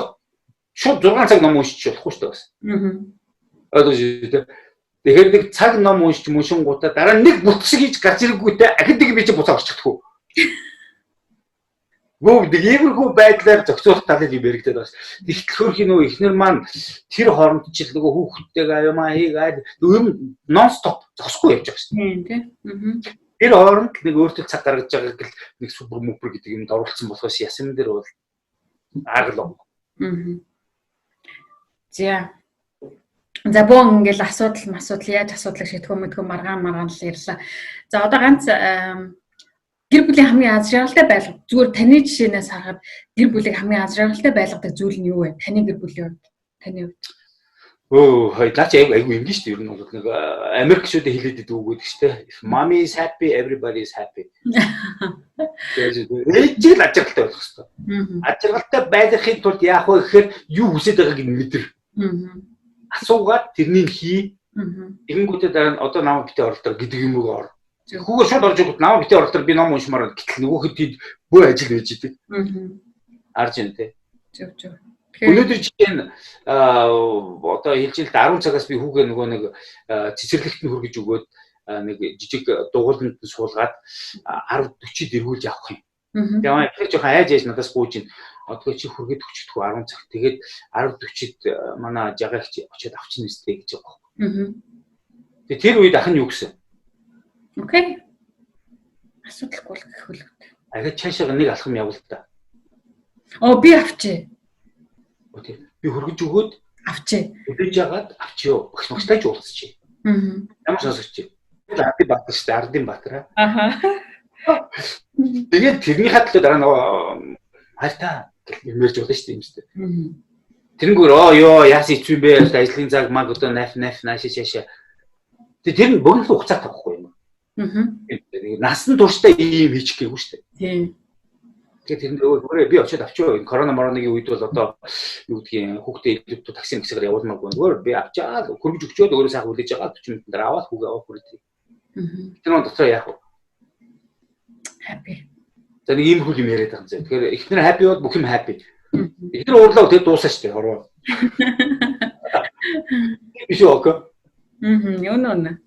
шууд 6 цаг ном уншиж болохгүй шүү дээ бас. Тэгэхээр нэг цаг ном уншиж мушингуудаа дараа нэг бүтсэг хийж гарч ирэнгүүтээ ахидаг би чи буцаа орчихдаггүй. Гүг иймэрхүү байдлаар зохицуулах талыг яригдаад байна. Тэгтлхөрх нөө ихнэр маань тэр хооронд ч л нөгөө хүүхдтэйгээ аюумаа хийгээд юм нон стоп зогсохгүй явж байгаа шүү дээ. Тийм. Тэр хооронд нэг өөртөө цаг гаргаж байгааг л нэг супер мупер гэдэг юмд оруулсан болохоос ясам дээр бол аргалав. За бон ингээл асуудал яаж асуудлыг шийдэх мэдгүй маргаан л ярьлаа. За одоо ганц гэр бүлийн хамгийн аз жаргалтай байлгах зүгээр таны жишээнээс харахад гэр бүлийг хамгийн аз жаргалтай байлгадаг зүйл нь юу вэ? Таны гэр бүлийн хувьд, таны хувьд. Наач айгүй юм шүү дээ. Ер нь бол нэг Америкчуудад хэлээд идэг үг гэдэг шүү дээ. If mommy is happy, everybody is happy. Ээжийг аз жаргалтай байх хэрэгтэй. Аз жаргалтай байхын тулд яах вэ гэхээр юу хүсэж байгааг нь мэдэр. Асуугаад тэрнийг хий. Тэгэнгүүтээ дараа нь одоо намайг битээ оролдоо гэдэг юм уу ор. Хүүгээ шууд орж өгөх намайг битээ оролдоо би ном уншмаар гэтэл нөгөөхөд тийм бөө ажил байж идэг. Арж юм те. Зөв. Өнөөдөр жишээ нь одоо хэлж 10 цагаас би хүүгээ нөгөө нэг цэцэрлэгт нь хөргөж өгөөд нэг жижиг дугууланд нь суулгаад 10:40-д эргүүлж авах юм. Тэгээ тэгэхээр жоохон айж надаас гүйж ин одоо чи хөргөд өчтдгүү 10 цаг. Тэгээд 10:40-д манай жагаагч очиод авчихна үстэй гэж байгаа. Тэгээ тэр үед ах нь юу гэсэн? Окей. Асуудалгүй л гэх хөлөг. Ахад цаашаа нэг алхам явуул та. Би авчи. Би хөргөж өгөөд авчи. Өдөж яагаад авчиё? Багш магтайч уулзчих. Ямар сонсогч. Ардын Баатар шүү дээ, Ардын Баатар. Тэгээд тэрний хатлаа дараа нөгөө хайртаа нэрж болно шүү дээ юм шүү дээ. Тэрнгүүр яас ичвэн бэ? Ажлын цаг маг одоо нааш чаашаа. Тэр нь бүгд хугацаа тавихгүй юм. Насан туршдаа ийм хийчих гээгүй шүү дээ. Тийм. Тэгээд тэр өөрөө би очиод авчаа. Корона мороныгийн үед бол одоо юу гэдгийг хүүхдээ илүү такси мэгсээр явуулмаагүй. Нөгөө би авчаад хөргөж өгчөөд өөрөө сайхан хүлээж байгаа 40 минутанд аваад хүүгээ аваад хүрээ. Тэр нь дотроо яах вэ? Happy. За нэг ийм хөл юм яриад байгаа юм зэ. Тэгэхээр эхнэр happy бол бүх юм happy. Эхнэр уурлаа тэгээд дуусаа шүү дээ хорвоо. Биш үү? Юунаа.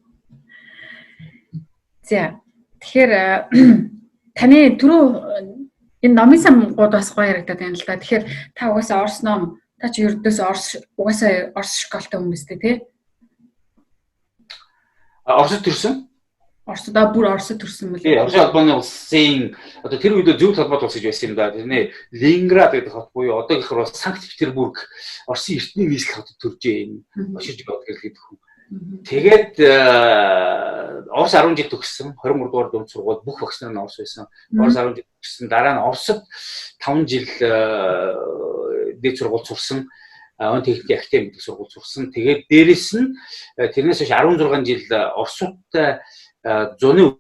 За тэгэхээр таны түрүү энэ номын самгууд бас гоё яригадаад байна л да. Тэгэхээр та угаасаа Орос ном, та чи ердөөс угаасаа Орос школтой хүн биз дээ, тий? Оросд төрсөн? Оросдоо бүр Оросд төрсөн мөлий. Орос албаны улсын одоо тэр үед зөв толгойд улс гэж байсан юм да. Тэрний Ленинград гэдэг хот буюу одоогийнхоор бол Санкт-Петербург Оросын эртний нийслэл хотод төржээ юм. Боширж яваад гэлгээд хүн. Тэгээд Орос 10 жил төгссөн. 23 дугаар дунд сургууль бүх багш нар нь Орос байсан. Орос 10 жил төгссөн. Дараа нь Оросд 5 жил дээд сургууль сурсан. Он техникийн академи гэдэг сургууль сурсан. Тэгээд дээрэс нь тэрнээс хойш 16 жил Оросуудтай зуны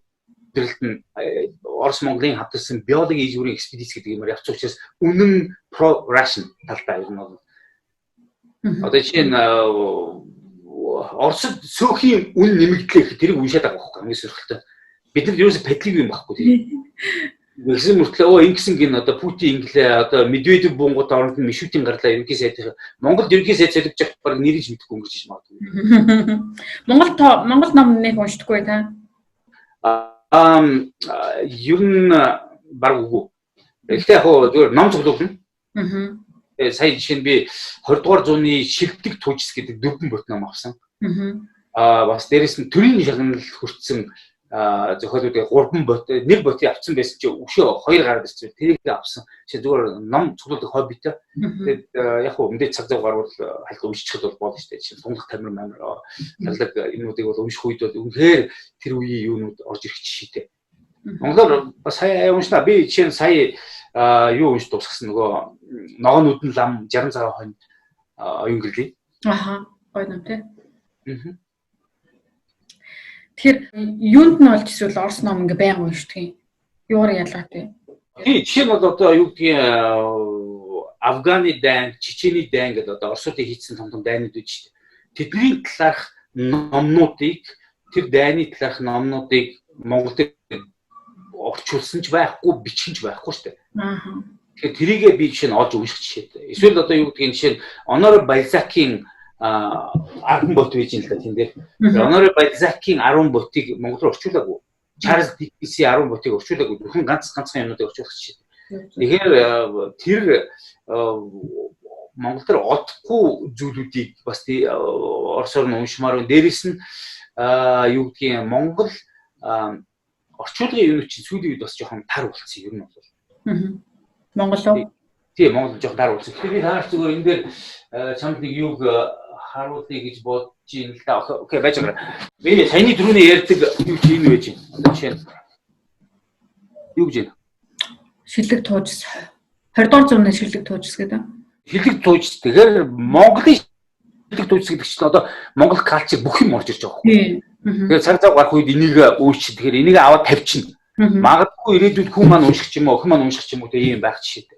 өдрөлт нь Орос Монголын хамтарсан биологи ижүүрийн экспедиц гэдэг юмар явц учраас үнэн про Russian талтай юм бол. Одоо чинь Оросд сөөхийн үн нэмэгдлээ тэрийг уншаад байгаа байхгүй хамгийн сөрхөлтэй. Бид нар ерөөсө петлиг юм байхгүй тийм. Гэсэн мөртлөө ингэсэн гин одоо Путин инглээ одоо Медведев бунгууд оронд нь Мишутин гарлаа ерөнхий сайдын Монгол ерөнхий сайд солигдож явах баг нэрийг мэдэхгүй өнгөрч иж магадгүй. Монгол ном нэг уншдаггүй та. Ер нь баг үгүй. Гэхдээ яг зөв ном цуглуулна. Сая жишээ нь би 20 дугаар зууны шилдэг туужс гэдэг 4 бот ном авсан. Бас дээрэс нь төрийн шагнал хүртсэн зохиолуудыг 3 бот, 1 ботыг авсан байсан чи өшөө 2 гараад ирсэн. Тэрийг авсан. Чи зүгээр ном цуглуулах хоббитой. Тэгээд яг хөө өмнөд цаг зав гарвал хальт уншчихд бол болно шүү дээ. Жишээ нь Тунгалаг тамир мамир талдаг юмнуудыг бол унших үед бол үнэхээр тэр үеийн юунууд орж ирэх жишээтэй. Монголоор бас сая уншнаа. Би жишээ нь сая юу унш дуусгасан нөгөө ногоон нүдэн лам 60 цагаан хонь оюун гэрлээ. Гоё ном тий. Тэгэхээр юунд нь олж эсвэл Орос ном ингээ байнга уншдаг юм. Юугаар ялгаатай. Тийм жишээ нь бол одоо юу гэдгийг Афганы дайн, Чечений дайн гэдэг одоо Оросуудын хийсэн том дайнууд үү шүү дээ. Тэдний талаарх номнуудыг тэр дайны талаарх номнуудыг Монголд орчуулсан ч байхгүй, бичсэн ч байхгүй шүү дээ. Аа. Тэгэхээр тэрийгээ би жишээ нь олж унших жишээтэй. Эсвэл одоо юу гэдгийг жишээ нь Honoré Balzac-ийн 10 бот байж л да тийм дээр. Honoré Balzac-ийн 10 ботыг Монгол руу орчуулаагүй. Charles Dickens-ийн 10 ботыг орчуулаагүй. Зөвхөн ганцхан юмнуудыг орчуулах жишээ. Тэгэхээр тэр Монгол төр олдохгүй зүйлүүдийг бас Оросоор нь уншмаар байна. Дээрээс нь юу гэдгийг Монгол орчуулгын юм чинь сүүлийн үед бас жоохон тар болсон юм нь бол. Монголоо. Тийм Монгол жоохон тар болсон. Тэгэхээр би тааш зүгээр энэ дээр чамд нэг юуг харуулъя гэж бодож ин л да. Окей байж байгаа. Би саяны түрүүний ярьдаг юу чи энэ байж байна. Одоо жишээ нь юу гэж байна? Шилэг туужс. 20 дугаар зууны шилэг туужс гэдэг. Шилэг туужс. Тэгэхээр Монголын шилэг туужс гэдэг чинь одоо Монгол калчер бүх юм орж ирж байгаа байхгүй. Тэгэхээр цаг цаг гарах үед энийг үүсч тэгэхээр энийг аваад тавьчихна. Магадгүй ирээдүйд хүн маань унших ч юм уу, охин маань унших ч юм уу тэг ийм байх жишээтэй.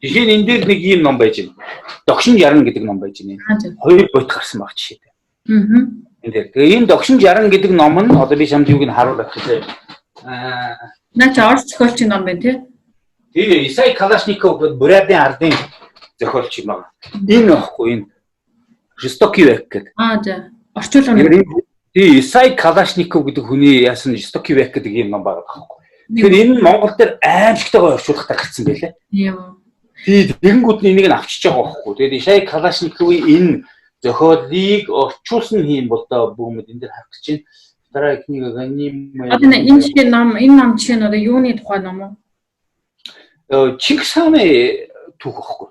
Жишээ нь энэ дээр нэг ийм ном байж байна. Догшин 60 гэдэг ном байж байна. Хоёр бот гарсан баг жишээтэй. Энэ дээр. Тэгээ энэ Догшин 60 гэдэг ном нь одоо би чамд юуг нь харуулах гэж наа чи орос зохиолчийн ном байна тий. Тэгээ Исай Калашников Бурятын ардын зохиолч юм байна. Энэ ахгүй энэ Жестокий век гэдэг. За. Орчуулга нь. Тэгээ Исай Калашников гэдэг хүний яасан Жестокий век гэдэг юм ном байгаа байхгүй. Тэгэхээр энэ Монгол дээр аимшигтайгаар орчуулахтаа гарсан байлээ. Юм. Тэгээ тэгэнгүүт энийг нь авчиж байгаа байхгүй. Тэгээд Исай Калашниковын энэ зохиолыг орчуулсан юм бол доо бүгд энэ дээр харах гэж байна. Вторая книга Ганим. Одоо энэ жишээ ном, энэ ном жишээ нь одоо юуны тухай ном уу? Чингис хааны түүх байхгүй.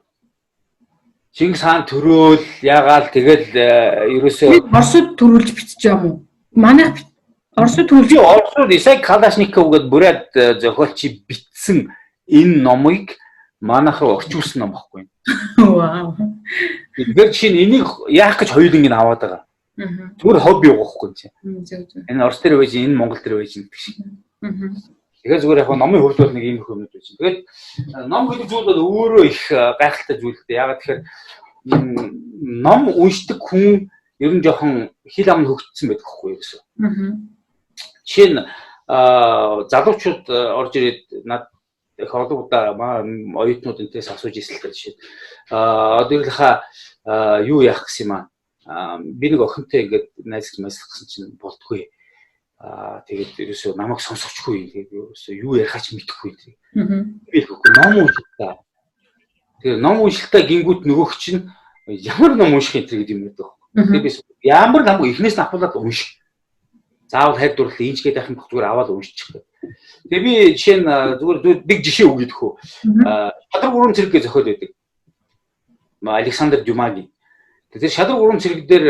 Чингис хаан төрөөл ягаал тэгэл ерөөсөө Оросд төрүүлж бичиж байгаа юм уу? Манайх Оросд төрүүлж Оросд Исай Калашников гэдэг Бурят зохиолчий бичсэн энэ номыг манайх руу орчуулсан ном байхгүй. Вау. Тэгэхээр чинь энийг яах гэж хоёуланг нь аваад байгаа. Зүгээр хобби явахгүй чинь. Энэ Орос дээр байж, энэ Монгол дээр байж гэдэг шиг. Тэгэхээр зүгээр яг номын хувьд бол нэг ийм их юмнууд байж. Тэгээд ном гэдэг зүйл бол өөрөө их гайхалтай зүйл дээ. Ягаад тэгэхээр ном уншдаг хүн ер нь жоохон хил ам хөгжсөн байдаг хгүй юу гэсэн. Жишээ нь залуучууд орж ирээд над их олон удаа оюутнууд энэс асууж ирсэн л жишээ. Одоо ирлэха юу яах гэсэн юм аа. Би нэг охинтой ингээд найзлах гэсэн чинь болтгүй. Тэгээд ерөөсөө намайг сонсохгүй. Тэгээд ерөөсөө юу ярихаач мэдэхгүй. Би үгүй ном уншилтаа. Тэгээд ном уншилтаа гингүүт нөгөөх чинь ямар ном унших энэ гэдэг юм байдаг. Тэгээд би ямар намайг эхнээс нь авахлаад унших. Заавал хайр дурлал инчгээд ахын зүгээр аваад уншчих. Тэгээд би жишээ нь зүгээр нэг жишээ өгье гэхүү. Шадар гурван цэрэг гэж зохиол байдаг. Александр Дюмагийн. Тэгэхээр шадар гурван цэрэг дээр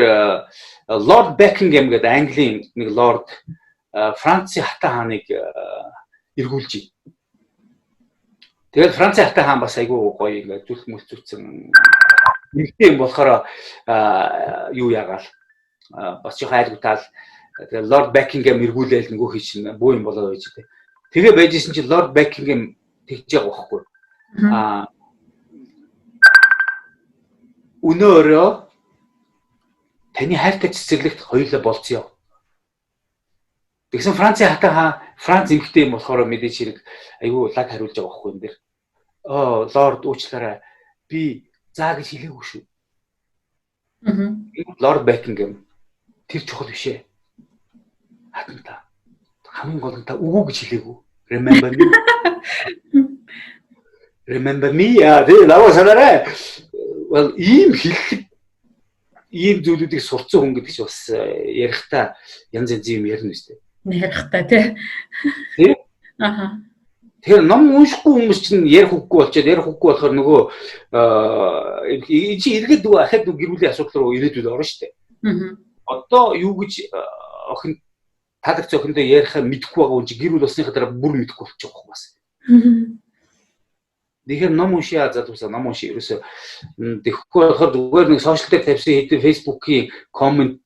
Lord Buckingham гэдэг Английн нэг лорд Францын хатан хааныг эргүүлж ий. Тэгээд Францын хатан хаан бас айгүй гоё ингээд зүлх мөлцүүлсэн нэгтэй юм болохоор юу яагаал бас жоохон айлгуутаал тэгээд Lord Buckingham эргүүлээл нөгөөх чинь буу юм болоо байж тээ. Тэгээ байжсэн чинь Lord Buckingham тэгж байгаа байхгүй. Өнөөрөө таны хайртай цэцэрлэгт хоёулаа болцъё. Тэгсэн Францын хатан хаан Франц эмэгтэй юм болохоор мэдээж хэрэг айгүй лаг хариулж байгаа байхгүй энэ дэр. Лорд уучлаарай. Би заа гэж хэлээгүй шүү. Лорд Бекингем тэр чухал биш ээ. Хатанта. Хамгийн гол нь та үгүй гэж хэлээгүй. Remember me. Remember me. Дээ лава санаарай. Well ийм хэллэг ийм зүйлүүдийг сурцсан хүн гэдэг чинь бас ярихдаа янз янз юм ярина шүү дээ. Ярихдаа тий. Аха. Тэгэхээр ном уншихгүй хүмүүс чинь ярих үггүй болчиход ярих үггүй болохоор нөгөө чи эргээд нөгөө ахад нөгөө гэр бүлийн асуудал руу ирээдүйд орно шүү дээ. Одоо юу гэж охин тадаг зохиндоо ярихаа мэдэхгүй байгаа хүн чи гэр бүл болсныхаа дараа бүр мэдэхгүй болчих واخ бас. Тэгэхээр ном уншия залуусаа ном уншия ерөөсөө тэгэхгүй болохоор зүгээр нэг сошиал дээр тавьсан хэдэн фэйсбүүкийн коммент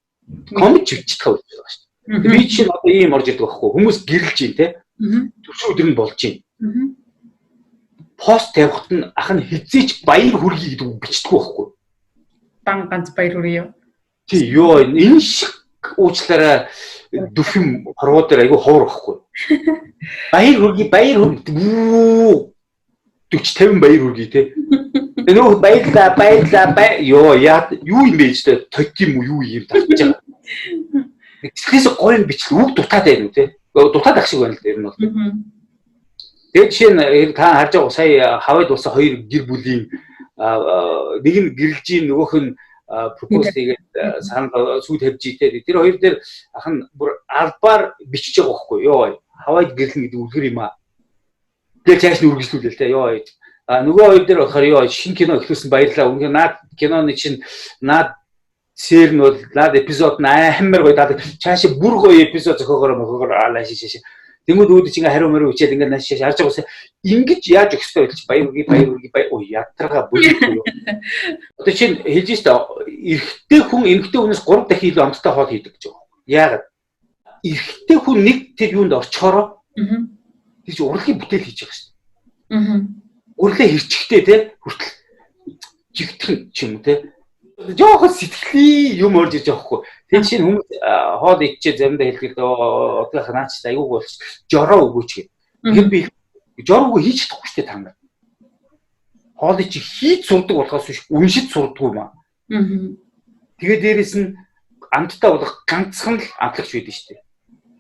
бичиж байгаа шүү дээ. Би чинь одоо ийм орж ирдэг байхгүй хүмүүс гэрэлж юм те. Төрсөн өдөр нь болж байна. Пост тавихад нь ах нь хизээч баяр хүргэе гэдэг үг бичдэг байхгүй. Ганц баяр хүргэе. Тий ёо энэ шиг уучлаарай дүфм хорвоо дээр айгүй ховор байхгүй. Баяр хүргэе 40-50 баяр хүргэе те. Нөө баярлаа ёо яа юу юм бэ ч тот юм уу юу юм тавьж байгаа. Тэгээс гоё бичлэг үг дутаад байна үү те. Дутаад ах шиг байна л дээр нь бол. Тэгээд жишээ нь та харж байгаа сая хавайд болсон хоёр гэр бүлийн нэг нь гэрэлж ийн нөгөөх нь пропоз хийгээд санал сүү тавьж ийтэй. Тэр хоёр дээр ах нь бүр албаар бичиж байгаа байхгүй ёо. Хавайд гэрлэн гэдэг үлгэр юм аа. Тэгээд цааш нь үргэлжлүүлээ л те ёо. Нөгөө хоёр дээр болохоор ёо шинэ кино эхлүүлсэн баярлалаа. Үнэхээр наад киноны чинь наад сэр нь бол наад эпизод амар гоё даа. Цаашаа бүр гоё эпизод зохиогоор аалаашаа. Тэнгүүд үүд чинь хариу мөрөө үчээд ингээд нааш харж байгаасаа ингэж яаж өгсөй байлч баяр үргээ ой ятрага бүлэхгүй юу. Одоо чинь хэлж штэ эрэгтэй хүн эмэгтэй хүнээс 3 дахин илүү амттай хоол хийдэг гэж байгаа. Яагаад? Эрэгтэй хүн нэг тэр юунд орчхороо тэр чинь урлагийн бүтээл хийж байгаа штэ. Урлаа хэрчгтэй те хүртэл жигтгэн ч юм те. Жохон сэтгэлийн юм орж иж байгаа хгүй. Тэгээд чинь хүмүүс хоол идчихээ заримдаа хэлгээд одоох наач айгууг болч жороо өгөөч гэх. Тэгэхээр би жороо өгөө хийж чадахгүй шүү дээ та нар. Хоолыг чи хийж сурдаг болохоос биш үншид сурдаг юм аа. Тэгээд дээрэс нь амттай болох ганцхан л амтлагч байдаг шүү дээ.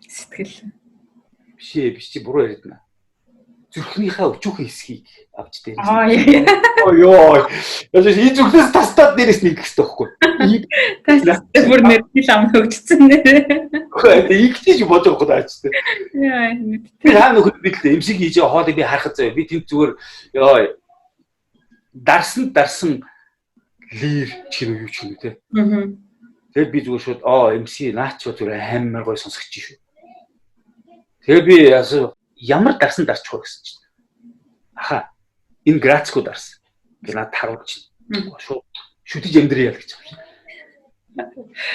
Сэтгэл. Биш чи буруу яриад байна. Зүрхнийхээ өчүүхэн хэсгийг авч дээ. Ёо. Яа чи зүрхнээс тастаад дээрээс нэг гэхтэй байхгүй. Тастаад бүр нэртэл ам хөгжсөн нэрээ. Игчиж болж байгаа хөө аачтай. Яа. Тэр хаа нөхөд бидлээ эмсэг хийж байгаа хоолыг би харахад заяа. Би тэнд зүгээр ёо. Дарсан лир чинь юу ч юм те. Тэгээд би зүгээр шууд эмси наач зүгээр амар гой сонсогч шүү. Тэгээд би ямар дарсан дарчих вэ гэсэн чинь. Аха. Энэ грацгүй дарсан. Би надад харуулж байна. Шууд шүтэж амьдрий ял гэж байна.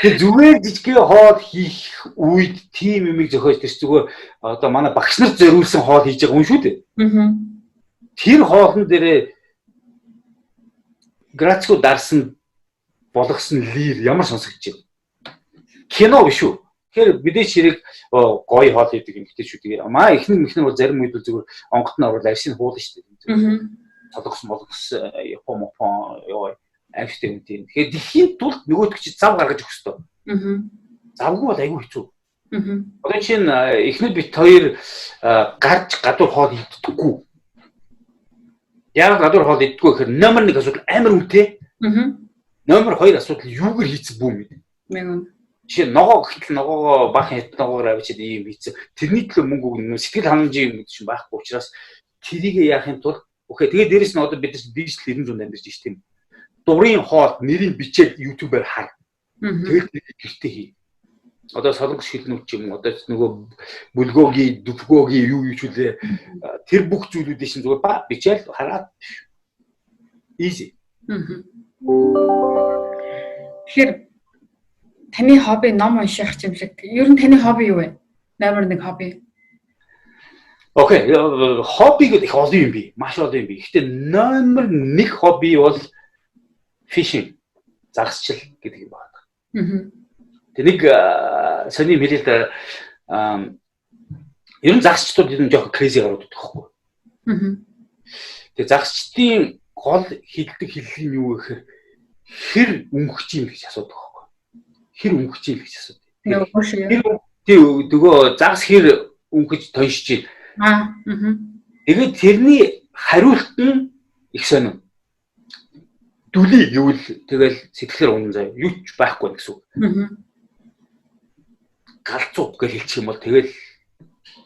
Тэгээд зүгээр жижиг хоол хийх үед тим юмыг зохиож тэр зүгээр одоо манай багш нар зориулсан хоол хийж байгаа хүн шүү дээ. Тэр хоолн дээрээ грацгүй дарсан болгосон лир ямар сонсогч байна. Кино биш үү? Тэгэхээр мэдээч хэрэг гоё хоол хийдэг юм хтэйчүүд. Маа ихнэр бол зарим үед зүгээр онгот нь орвол авшин хуулна шүү дээ. Толгос япон ёо авштай юм тийм. Тэгэхээр дэлхийн тулд нөгөөтг чи зав гаргаж өгөх ёстой. Завгүй бол айгүй хэцүү. Одоо чинь ихнэр бит хоёр гарч гадуур хоол иддэггүй. Яг гадуур хоол иддэггүй гэхээр номер 1 асуудал амар үнэтэй. Номер 2 асуудал юугаар хийцэн бүү мэд. Жишээ ногоо гэхтэл ногоогоо бахан хит ногоогоор авчид ийм хийцэн. Тэрний төлөө мөнгө өгнө. Сэтгэл ханамжийн юм чинь байхгүй учраас тэрийг яахын тулд окей тэгээд дээрэс нь одоо бид нар дижитал 900 амьдарч байна тийм. Дурын хоол нэрийг бичээд YouTube-аар хар. Тэгээд гэртээ хий. Одоо солонгос шилнүүд ч юм одоо нөгөө бүлгөөгийн дүвгөөгийн юу ч үлээ тэр бүх зүйлүүдийг чинь зүгээр бичээл хараад easy. Тэгэхээр таны хобби ном унших юм шиг. Ер нь таны хобби юу вэ? Номер 1 хобби. Окей, хобби гэдэг их олон юм би. Маш олон юм би. Гэхдээ номер 1 хобби бол fishing. Загасчил гэдэг юм байна. Тэг нэг сони хэлэлт ер нь загасчдууд ер нь жоохон crazy гарууд байхгүй. Тэг загасчдын гол хилдэг хэллэг нь юу гэхээр хэр өнгөч юм гэж асуудаг байхгүй. Хэр өнгөч юм гэж асуудаг. Нөгөө загас хэр өнгөж тоншиж байна. Тэгээд тэрний хариулт нь их сонирн. Дүлий гэвэл тэгэл сэтгэлээр унан заяа юу ч байхгүй гэсэн үг. Галзуу гэж хэлчих юм бол тэгэл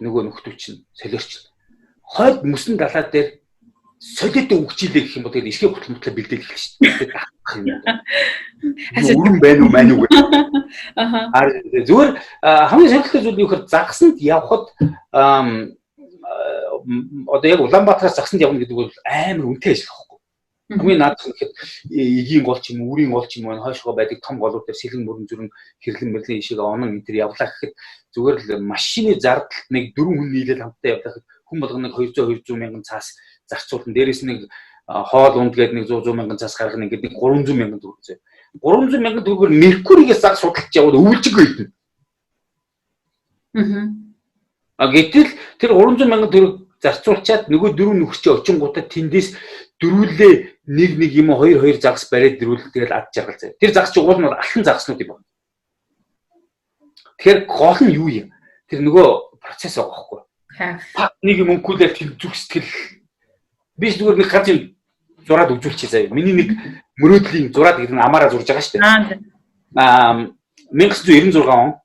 нөгөө нөхдөө чинь солиорч. Хойд мөсөн далаа дээр солиод өгчлээ гэх юм бол тэгэл ишгээ хөтлөмтлөө бэлдээд эхэлж шүү дээ. Үрэн байна уу маань уу гэх. Зүгээр хамгийн сонирхолтой зүйл юу гэхээр загсанд явхад одоо яг Улаанбаатараас загсанд явна гэдэг бол амар үнэтэй ажил байхгүй. Хамгийн наадах нь гэхэд эгийн гол ч юм уу, үрийн гол ч юм уу хойшгоо байдаг том голууд дээр сэлэн мөрөн зүрэн хэрлэн мэрлэн ишээ онон энэ төр явлаа гэхэд зүгээр л машины зардалт нэг 4 хүн нийлээд хамтдаа явах хүн болгоно 200 мянган цаас зарцуулна. Дээрээс нэг хоол унд гээд нэг 100 мянган цаас гаргана. Ингээд нэг 300 мянган төгрөг зөө. 300 мянган төгрөгөөр Меркуригээс заг судалж яваад өвлжиг байдна. Гэтэл тэр 300 мянган төгрөг зарцуулчаад нөгөө 4 нөхөрчөө очингуудаа тэндээс дөрүүлээ нэг юм 2 загас бариад дөрүүл тэгэл ад жаргал заяа. Тэр загас ч уул нь алтан загаснууд юм байна. Тэгэхээр гол нь юу юм? Тэр нөгөө процесс байгаа байхгүй. Нэг юм өнгөлөөр тэр зүг сэтгэл би зүгээр нэг ганц юм зураад үзүүлчихье заяа. Миний нэг мөрөөдлийн зураад гэдэг нь амаараа зурж байгаа шүү дээ. 1996 он.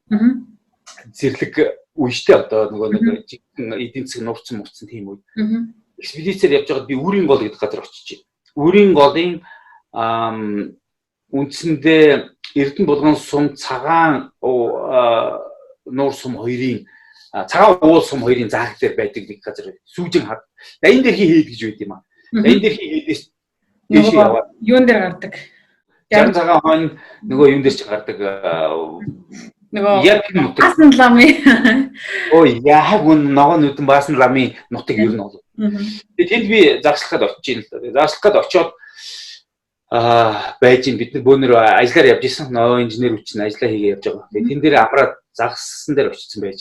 Зэрлэг үештэй одоо нөгөө нэг эдийн засаг нуурсан тийм үед. Экспедицээр явж байгаад би Үрийн гол гэдэг газар очиж байна. Үрийн голын үндсэндээ Эрдэнэ булган сум цагаан нуур сум хоёрын цагаан уул сум хоёрын зааг дээр байдаг нэг газар. Сүүжин хад. Дайн дээр хийхэд гэж байд юм аа. Дайн дээр хийдээс дэшээ яваад юун дээр гардаг? Жан цагаан хойно нөгөө юун дээр ч гардаг. Нөгөө баасан ламын яг нөгөө нүдэн баасан ламын нутаг ер нь бол. Тэгээд тэнд би зарцлахад очиж байна л да. Зарцлахад очиод байж бид нар бөөнөр ажиллаар явж исэн. Нөө инженер хүчин ажиллаа хийгээ явж байгаа. Тэгээд тэн дээр амраад загссан дээр очсон байж.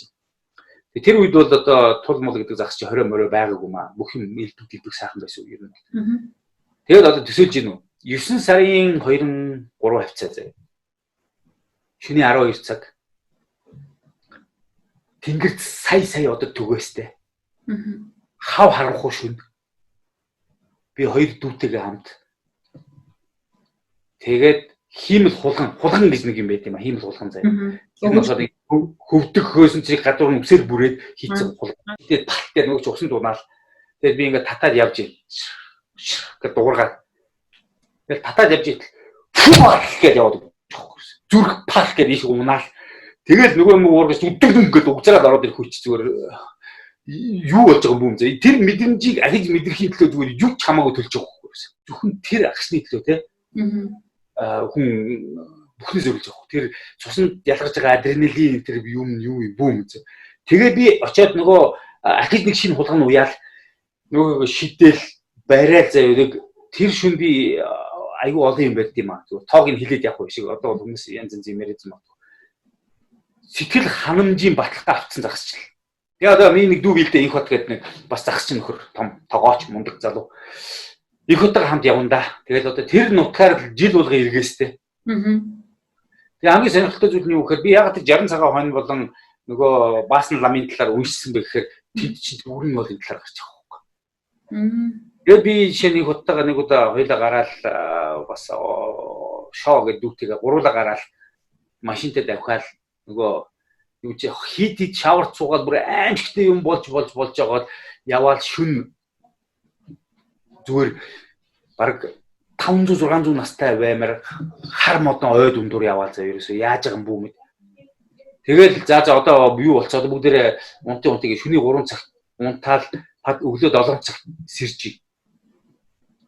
Тэгээд тэр үед бол одоо тул мол гэдэг загс чи 20 морой байгаагүй маа. Бүх юм элдв сайхан байсан үг ер нь. Тэгээд одоо төсөөлж гинүү. 9 сарын 2-3 хавцаа заяа. Шөнийн 12 цаг. Тэнгэрт сая одоо түгээстэй. Хав харанхуй шүн. Би 2 дүүтэйгээ хамт. Тэгээд хиймэл хулган гэж нэг юм байт юм а. Хиймэл хулган заяа. Энэ усад хөвдөх хөөсөн чиг гадуур нь үсээр бүрээд хийцэн хулган. Тэгээд талтай нөгөө ч усан дунаал. Тэгээд би ингээд татаад явж ийн. Гэт дуургаад. Тэгээд татаад явж ийн. Гэт яваад. Зүрх пал гэж их унаал. Тэгэл нөгөө юм уургаж үддэг ингээд угзараад ороод ирэх хүч зүгээр юу болж байгаа юм бэ? Тэр мэдрэмжийг ахиж мэдрэхийн төлөө зүгээр юу ч хамаагүй төлж байгаа байхгүй юу? Зөвхөн тэр агшны төлөө те. Хүн бүхнээ зөвлөж байгаа. Тэр цуснд ялгарч байгаа адреналин тэр юм юу бүүм зэ. Тэгээ би очиод нөгөө ахиж нэг шинэ хулган уяал нөгөө шидэл бариад заяа тэр шүн би айгүй олон юм байт юм аа. Зүгээр тоог нь хилээд явах шиг одоо хүмүүс янз янз юм яриад юм аа. Сэтгэл ханамжийн баталгаа авцсан загасчлаа. Тэгээ одоо миний нэг дүү билдэ инх хот гэдэг нэг бас загас чинь нөхөр том тогооч мундаг залуу. Инх хоттой хамт явна да. Тэгэл одоо тэр нутгаар жил болго эргээстэй. Тэгээ хамгийн сонирхолтой зүйл нь юу гэхээр би яг тэр 60 цагаан хойно болон нөгөө баасан ламын талаар уншсан бэ гэхээр тэд чинь Үрийн голын талаар гарч байгаа байхгүй. Тэгээ би шинэ инх хоттойгоо нэг удаа хоёлаа гараад бас шоо гэдэг дүүтэйгээ гуруула гараад машинтай давхаал нөгөө юу чи хийдий шавар цуугаад бүр аимшигтэй юм болж байгаад яваал шүн зүгээр баг 500 600 настай баймаар хар модон ойд өндөр яваал заа ерөөсөө яаж байгаа юм бүү мэд. Тэгэл за одоо юу болцоод бүгдээрээ унтыг шүний 3 цагт унтаал өглөө 7 цагт сэржий.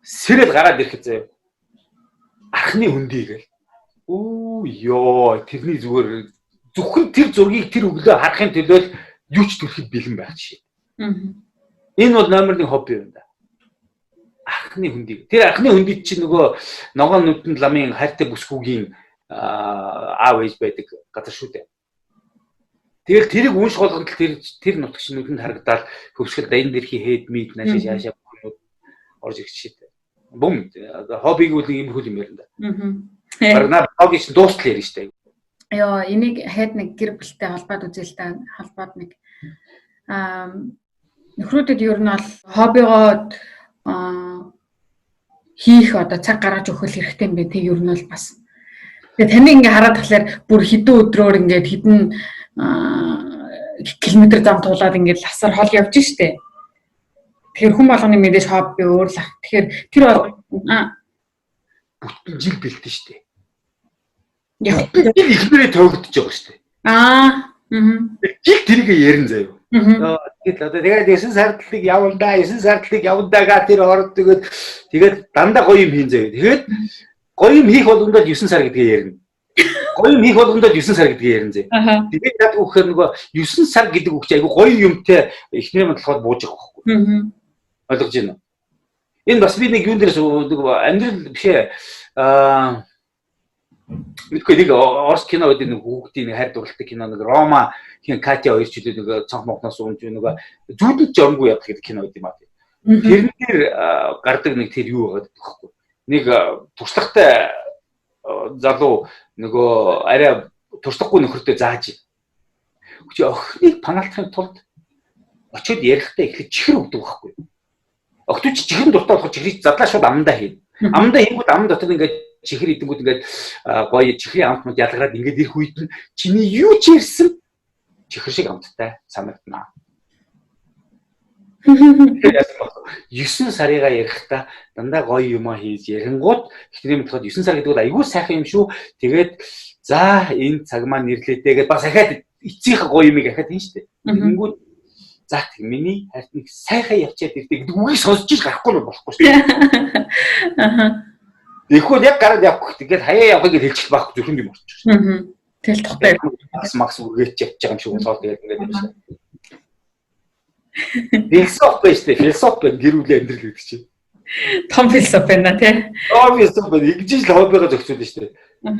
Сэрэл гараад ирэхэд заа архны хөндий гээл. Оо ёо тэрний зүгээр зөвхөн тэр зургийг тэр өглөө харахын төлөө юу ч төлөхөд бэлэн байх жишээ. Энэ бол номер 1 хобби юм да. Архны хөндий. Тэр архны хөндий чинь нөгөө ногоон нүдэнд ламын хайртай бүсгүүгийн аав ээж байдаг газар шүү дээ. Тэгэл тэрийг унш болгонд тэр нутагч нүдэнд харагдаад хөвсгөл дайн дэрхий хэд мид наашаа яашаа бүхнүүд орж ирэх жишээ. Бум хоббиг үл нэг юм хөл юм ярина да. Барна хоббиг дуустал ярина шүү дээ. Яа, энийг хэд нэг гэр бүлтэй холбоод үзэлтэй холбоод нэг нөхрүүдэд ер нь бол хоббигоо хийх одоо цаг гаргаж өгөх хэрэгтэй юм бэ тэг ер нь бол бас. Тэгээ таны ингээ хараад тахлаар бүр хэдэн өдрөөр ингээд хэдэн километр зам туулаад ингээд лавсаар хол явж штэ. Тэгэхээр хүн болгоны мэдээж хобби өөр л ах. Тэгэхээр тэр бүтэн жил бэлтэн штэ. Яг ихнэрээ тоогдож байгаа шүү дээ. Жил тэрийг ярин заяа. Тэгээд одоо тэгээд 9 сардлыг явандаа га тэр орд тэгээд дандаа гоё юм хийн заяа. Тэгээд гоё юм хийх болгондоо 9 сар гэдгээ ярина. гоё нэг болгондоо 9 сар гэдгийг ярин зэ. Аха. Тэгээд яг үхээр нөгөө 9 сар гэдэг үг чинь айгүй гоё юмтай эхнэр мэдлэход бууж байгаа байхгүй. Ойлгож байна уу? Энэ бас би нэг юун дээрс амьдрал бишээ мэдгүй нэг орс кино гэдэг нэг хүүхдийн хайр дурлалтай кино нэг Рома хин Катя хоёр ч нэг цонх мохноос унж нөгөө зүудэд жормгүй яд гэдэг кино гэдэг юм аа. Тэрэн дээр гардаг нэг тэр юу байгаа гэхгүй. Нэг туршлагатай залуу нөгөө арай туршлахгүй нөхөртөө зааж. Чи охиныг панаалтахын тулд очиод ярихдаа ихлэ чихэр өгдөг байхгүй. Охтууд чихрэн дуртай болох чихрийг задлаа шууд амандаа хийн. Амандаа хийнгүүт аман дотор ингээд чихэр идэнгүүт ингээд гоё чихрийн амтнууд ялгараад ингээд ирэх үед нь чиний юу ч ирсэн чихэр шиг амттай санагдана. 9 сарыгаа ярихдаа дандаа гоё юм а хийж ярингууд ихний мэдлэхэд 9 сар гэдэг нь айгүй сайхан юм шүү. Тэгээд за энэ цаг маань нэрлээдээ гэдээ бас ахаад эцсийнх гоё юмыг ахаад хийн штэ. Тэнгүүд за тэг миний хайрт нэг сайхан явчаад ирдэг гэдэг үгийг сонсож иж гарахгүй нь болохгүй штэ. Аха. Тэгэхгүй яг гараад явах тэгээд хаяа явах гэж хэлчих байхгүй зөвхөн юм болчих штэ. Тэл тухтай. Макс үргэлж явж байгаа юм шиг болоод тэгээд ингээд юм шиг. Философи шүү дээ. Философи гэр бүлийн амьдрал гэдэг чинь. Том философи байна тий. Философи ингэж л хоббигоо зохицуулна шүү дээ.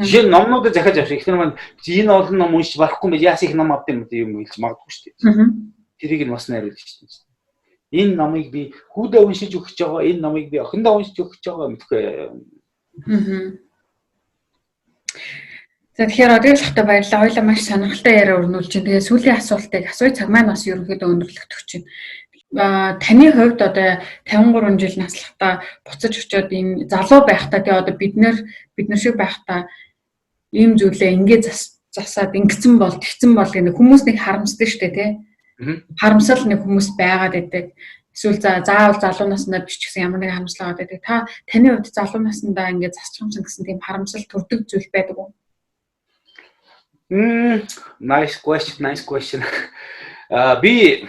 Жишээ нь номнуудад захиж авчих. Ихнэр маань энэ олон ном уншиж барахгүй мэл яас их ном авд юм хэлж магадгүй шүү дээ. Тэрийг нь бас найруулж шүү дээ. Энэ номыг би хүүдээ уншиж өгч байгаа. Энэ номыг би охиндоо уншиж өгч байгаа мэдгүй. За тэгэхээр одоогийн цагтаа баярлалаа. Хоёулаа маш сонирхолтой яриа өрнүүлж байна. Тэгээ сүүлийн асуултыг асууя цаг маань бас ерөнхийдөө өндөрлөгдөх чинь. Таны хувьд одоо 53 жил наслахтаа буцаж очиод энэ залуу байхдаа тэгээ одоо бид нар шиг байхдаа ийм зүйлээ ингээд засаад ингэсэн бол тэгсэн бол гэх хүмүүс нэг харамсдаг шүү дээ тий. Харамсал нэг хүмүүс байгаад байдаг. Эсвэл заавал залуу наснаа бичсэн ямар нэг харамслаад байдаг. Таны хувьд залуу наснаа ингээд засчихсан гэсэн тийм харамсал төрдөг зүйл байдаг уу? Nice question. Би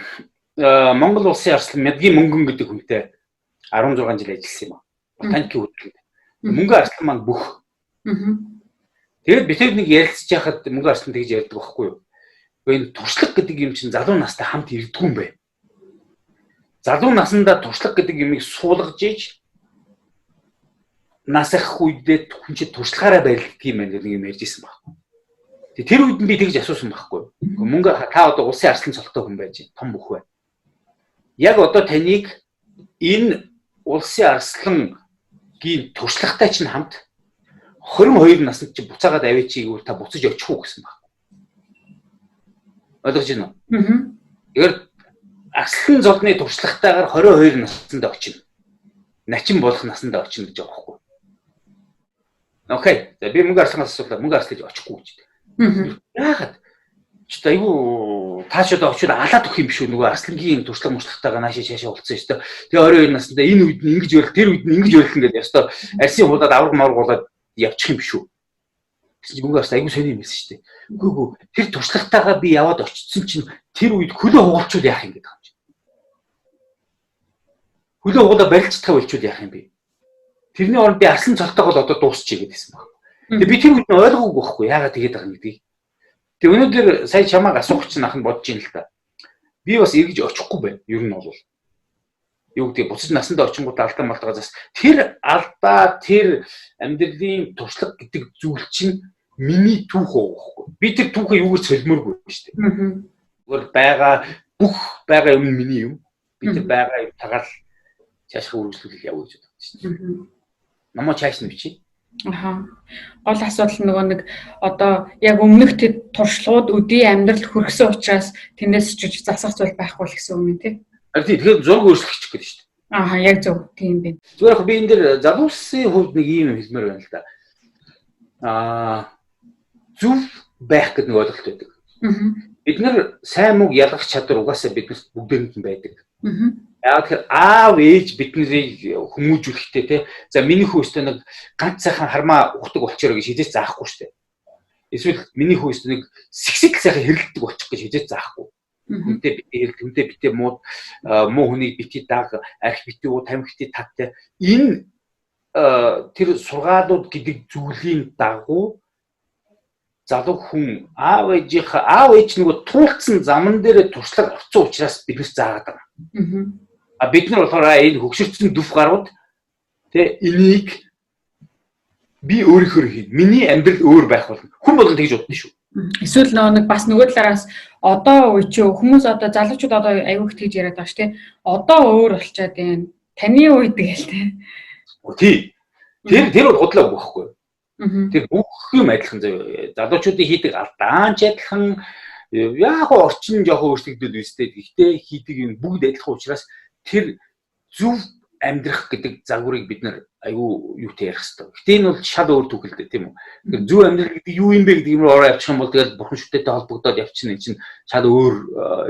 Монгол улсын арслан Мэдгийн Мөнгөн гэдэг хүнтэй 16 жил ажилласан юм аа. Ботаникийн хөтөлбөрт. Мөнгөн арслан маань бүх. Тэгээд бид нэг ярилцж байхад мөнгөн арслан тэгж ярьдаг байхгүй юу? Энэ туршлага гэдэг юм чинь залуу настай хамт ирдэггүй юм бэ. Залуу насндаа туршлага гэдэг юмыг суулгаж иж нас их үедээ хүн чинь туршлагаараа барилддаг юм байна гэдэг юм ярьж ирсэн байхгүй. Тэр үед нь би тэгж асуусан байхгүй. Мөнгө та одоо улсын арслан цолтой хүн байж том бүх бай. Яг одоо таныг энэ улсын арслангийн туршлагатай чинь хамт 22 наснд чи буцаагаад авчиг та буцаж очих уу гэсэн баг. Ойлгож байна уу? Тэгэхээр арслан зодны туршлагатайгаар 22 наснд очино. Начин болох наснд очино гэж байгаа байхгүй. Окей. За би мөнгө арсланаас асуулаа. Мөнгө арслаж очихгүй гэж. Яагаад ч айгу тааш одоо очиод алаад өгөх юм биш үү нөгөө арслангийн туршлага муршлагтайгаа наашаа уулцсан шүү дээ. Тэгээ 22 наснда энэ үед нь ингэж байл тэр үед нь ингэж байлаа гэдэг ёстой арсын хуудаад авраг марг болоод явчих юм биш үү. Гэсэн чинь мөнгө арс айгу сони юм хэлсэн шүү дээ. Үгүй тэр туршлагатайгаа би яваад очсон чинь тэр үед хөлөө хугалчул яах юм гэдэг юм чинь. Хөлөө хугалаа барилцдах болчул яах юм бэ? Тэрний оронд би арслан цолтойгоо одоо дуусчих гэсэн байна. Тэгээ би тэр үед нь ойлгоогүй байхгүй яагаад тэгээд байгаа юм гэдгийг. Тэгээ өнөөдөр сая чамааг асуух чинь ахын бодож ийн л та. Би бас эргэж очихгүй байна. Ер нь бол юу гэдэг буцаж насандаа очингууд алдаа малтгаа зас. Тэр алдаа тэр амьдралын туршлага гэдэг зүйл чинь миний түүх байхгүй. Би тэр түүхээ юугаар солимооргүй шүү дээ. Зүгээр бүх байгаа юм миний юм. Би тэр байгаа юм тагаал цаашаа үргэлжлүүлэх явуу гэж бодож шүү дээ. Намаа чааш нь бичиж. Аха. Гол асуудал нөгөө нэг одоо яг өмнөх тэд туршлагууд өдий амьдралд хүрсэн учраас тэндээс ч засах зүйл байхгүй л гэсэн үг юм тий. Тэгэхээр зураг өөрчлөгдөж гээд шүү дээ. Аха, яг зөв тийм байна. Зүгээр би энэ дэр залуусын хувьд нэг юм хэлмээр байна л да. Зөв байх гэдэг нэг ойлголт байдаг. Бид нар сайн муу ялгах чадвар угаасаа биднэрт бүгдээнд нь байдаг. Яг тэгэхээр аав ээж биднийг хүмүүжүүлэхдээ те за миний хөөстөө нэг ганц сайхан хармаа ухдаг болчоороо гэж хизээч заахгүй штэ. Эсвэл миний хөөстөө нэг сэгсэг сайхан хэрэлдэг болчих гэж хизээч заахгүй. Хүнтэй битээ хүнтэй битээ муу хүнийг битээ даг арх битээ уу тамхи битээ таттай энэ тэр сургаалууд гэдэг зүйлийн дагуу залуу хүн аав ээж нөгөө туулцсан заман дээр туршлага орцсон учраас биднээс заагаад байгаа. А бид нар болохоор энэ хөгшөрцөн дүв гарууд тэ энийг би өөрийнхөө хий. Миний амьдрал өөр байх болно. Хүн болгон тэгж бодно шүү. Эсвэл нэг бас нөгөө талаараас одоо үе чи хүмүүс одоо залуучууд одоо аюул их тэгж яриад байгаа шүү тий. Одоо өөр болчиход байна. Таны үед гээл тий. Тэр бол худлаа байхгүй. Тэр бүх юм адилхан заяа. Залуучуудын хийдэг алдаанч адилхан яг орчин жоохон өөрчлөгдөд үстэй. Гэхдээ хийдэг юм бүгд адилхан учраас тэр зөв амьдрах гэдэг загварыг бид нар аюу юутай ярих хэрэгтэй. Гэтэ энэ бол шал өөр түүхэлтэй тийм үү. Тэгэхээр зөв амьдрал гэдэг юу юм бэ гэдэг юм ороо явчих юм бол тэгэл бурхан шүтээтэй холбогдоод явчихна энэ чинь шал өөр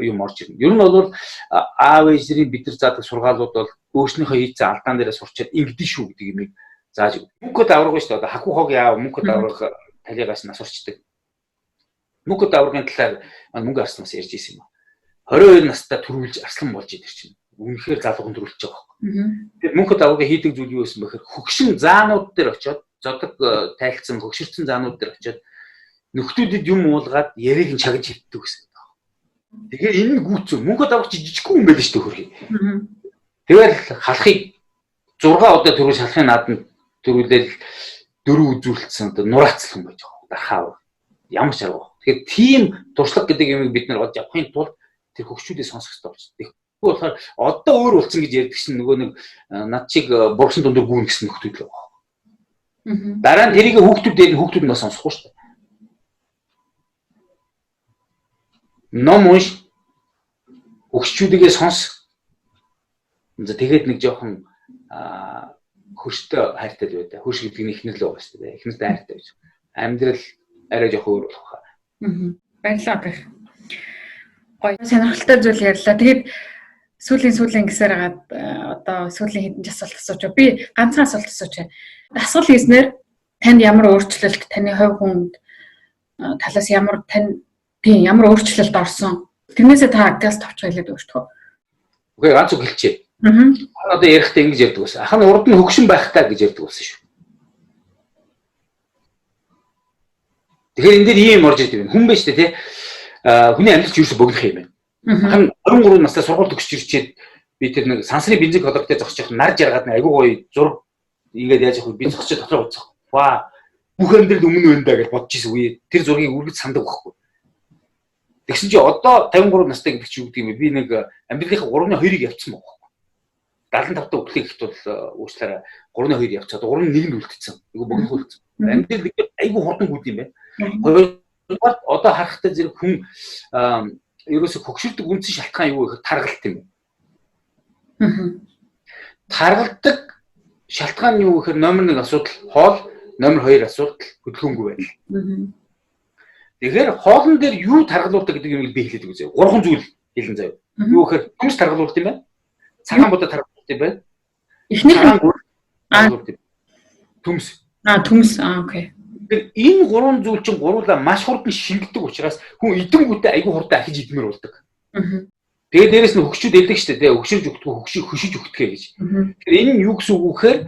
юм орж ирнэ. Ер нь бол аав ээжийн бид нар заадаг сургаалууд бол өөрснийхөө хийцэн алдаан дээрээ сурчаад ингэдэж шүү гэдэг юмыг зааж өгнө. Мөнхөд авраг шүү дээ. Хаху хогийн аав мөнхөд авраг талигаас нас урчдаг. Мөнхөд аврагын талаар мөнгө арснаас ярьж ирсэн юм. 22 настай төрүүлж арслан болж идэр чинь. Үнэхээр залуухан төрүүлж байгаа. Тэр мөнхөд аврагын хийдэг зүйл юу байсан бэхээр хөгшин заанууд дээр очиод зодог тайлцсан хөгшөрцөн заанууд дээр очиод нөхдүүдэд юм уулгаад яриг нь чагж хитдэг гэсэн. Тэгэхээр энэ нь гүцүү мөнхөд аврагч жижигхэн юм байл шүү дээ хөрхий. Тэгэл халахыг 6 удаа төрүүл шалахын нааданд төрүүлэл 4 үзүүлсэн одоо нураацлах юм байж байгаа. Дархаа ямар ч арга. Тэгэхээр тийм туршлага гэдэг юмыг бид нар олж авахын тулд тэр хөгшүүдээ сонсох хэрэгтэй болчихсон. Тэгэхээр одоо өөр болсон гэж ярьдаг чинь нөгөө нэг над чиг бургасан дундуур гүүн гэсэн нөхдөд л байгаа. Дараа нь тэрийг хүүхдүүд нь сонсохгүй шүү дээ. Ном унш хөгшчүүдээ сонс. Тэгээд нэг жоохон хөрштэй хайртай байдаг. Хөрш гэдэг нь ихнэр л байгаа шүү дээ. Ихнэртэй хайртай байж. Амьдрал арай жоохон өөр болох хаа. Баярлалаа гэх. Гоё сонирхолтой зүйл ярьлаа. Тэгээд сүүлийн гэсээр хагаад одоо сүүлийн хэдэн ч асуулт асууж. Би ганцхан асуулт асууж. Асуулт хийснээр танд ямар өөрчлөлт, таны хувь хүнд талаас ямар өөрчлөлт орсон? Тэрнээсээ та газ тавч хэлээд өгчтгөө. Үгүй ганц үг хэлчихье. Одоо ярихдаа ингэж ярьдаг байсан. Ах нь урд нь хөгшин байхтаа гэж ярьдаг байсан шүү. Тэгэхээр энэ дээр ийм орж ирдэг юм. Хүн байж тээ тий. Хүний амьдрал ч ерөөсө богинох юм байна. Хан 23 настай сургууль төгсөж ирчээд би тэр нэг сансрын бензин кодогтой зогсчих нар жаргаад нэг айгүй гоё зураг ингээд яаж явах вэ? Би зогсож дотроо уцах. Ваа. Бүх амьдрал өмнө байна даа гэж бодож ирсэн үе. Тэр зургийг үргэлж сандаг байхгүй. Тэгсэн чи одоо 53 настай гэдэг чи юу гэдэг юм бэ? Би нэг амьдралынхаа 3/2-ыг явцсан байхгүй. 75 та өглөө ихт бол уучлаарай 3/2 явцаад 3/1-нд үлдсэн. Айгүй богино үлдсэн. Амьдрал айгүй хурдан гүд юм байна. Хоёрдугаар одоо харахтай зэрэг хүн ерөөсө хөгшөрдөг үндсэн шалтгаан юу гэхээр таргалт юм. Таргалдаг шалтгаан нь юу гэхээр номер 1 асуудал хоол, номер 2 асуудал хөдөлгөөнгүй байдал. Тэгэхээр хоолн дээр юу таргалуулдаг гэдэг юм би хэлээд өгье. 3 зүйл хэлэн заяа. Юу гэхээр төмс таргалуулт юм байна. Цагаан будаа таргалуулт юм байна. Эхнийх нь төмс. Төмс. Окей. Энэ 3 зүйл чинь гуруулаа маш хурдан шингэдэг учраас хүн идэнгүүтээ айгүй хурдан ахиж идмээр болдог. Тэгээд дээрэс нь хөгшүүд элдэг штэ тий хөгшиж өгдөг хөшиж өгдөг гэж. Тэгэхээр энэ нь юу гэсэн үг вэ гэхээр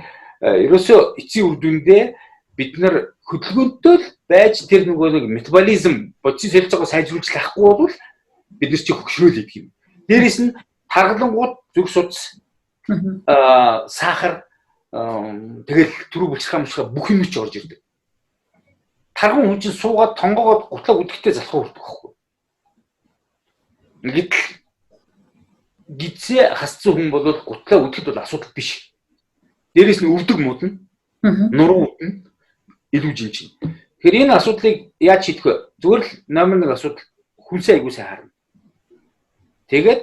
ерөөсөө эцсийн үр дүндээ бид нар хөдөлгөөнтэй л байж тэр нөгөө нэг метаболизм бодис солилцоогоо сайжруулж лахгүй бол бид нар чи хөгшрөөл идэг юм. Дээрэс нь таргалангууд зүг судас сахар тэгэл түрүү булчирхаа бүх юм ч орж ирдэг. Тарган хүн чинь суугаад тонгоогоод гутлаа үдэхтэй залхуу хүрдэг байхгүй. Гэтэл гидсээ хасцсан хүн бол гутлаа үдэхэд бол асуудал биш. Дээрээс нь өвдөг модно. Нуруу үднэ. Илүү жинжин. Тэгэхээр энэ асуудлыг яаж шийдэх вэ? Зүгээр л номер 1 асуудал хүнсээ айгуу сайн харна. Тэгээд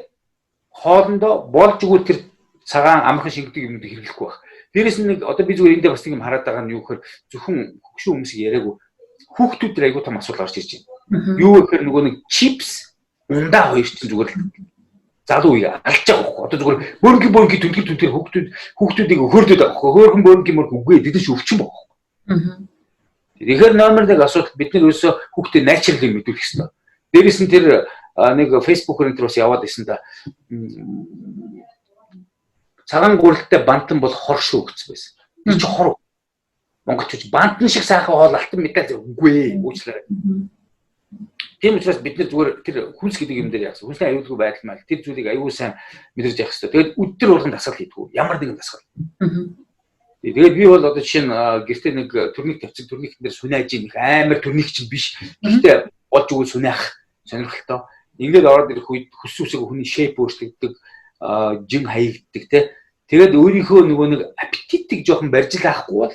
хоолндоо болж өгвөл тэр цагаан амархан шингэдэг юмд хэрэглэхгүй байх. Дээрээс нь нэг одоо би зүгээр эндээ бас нэг юм хараад байгаа нь юу гэхээр зөвхөн хөгшин хүмүүсийг яриаггүй хүүхдүүд дээр айгуу том асуудал гарч ирж байна. Юу гэхээр нөгөө нэг чипс ундаа хоёр чинь зүгээр л залуу үе алж байгаа байхгүй. Одоо зүгээр бөөнгийн түнхэр хүүхдүүдийг хөөрдөд байгаа байхгүй. Хөөрхөн бөөнгийн мөр үгүй дэдэж өвчин байгаа байхгүй. Тэгэхээр номер 1 асуудал бид нар ерөөсөө хүүхдэд найчрал юм мэдүүлэх хэрэгтэй. Дээрээс нь тэр нэг фэйсбүүкээр энэ төрөөс яваад исэн да. Цагаан гурилтай бантан бол хор шүү гэсэн байсан. Тэр чи хор. монголчууд бандан шиг сайхан хоол алтан медаль үгүй уучлаарай. Тийм учраас бид нар зүгээр тэр хүнс гэдэг юм дээр яасан. Хүнсний аюулгүй байдал мал тэр зүйлийг аюул сайн мэдэрч явах хэрэгтэй. Тэгээд өдөр болгон дасгал хийдгүү. Ямар нэгэн дасгал. Тэгээд би бол одоо жишээ нь гэртээ нэг төрник тавьчих төрникэн дээр сунааж их амар төрник чинь биш. Гэхдээ болж өгөл сунаах сонирхолтой. Ингээд ороод ирэх үед хүссүсэг хүний шейп өөрчлөгддөг, жин хаягддаг те. Тэгээд өөрийнхөө нөгөө нэг аппетитийг жоохон барьж авахгүй бол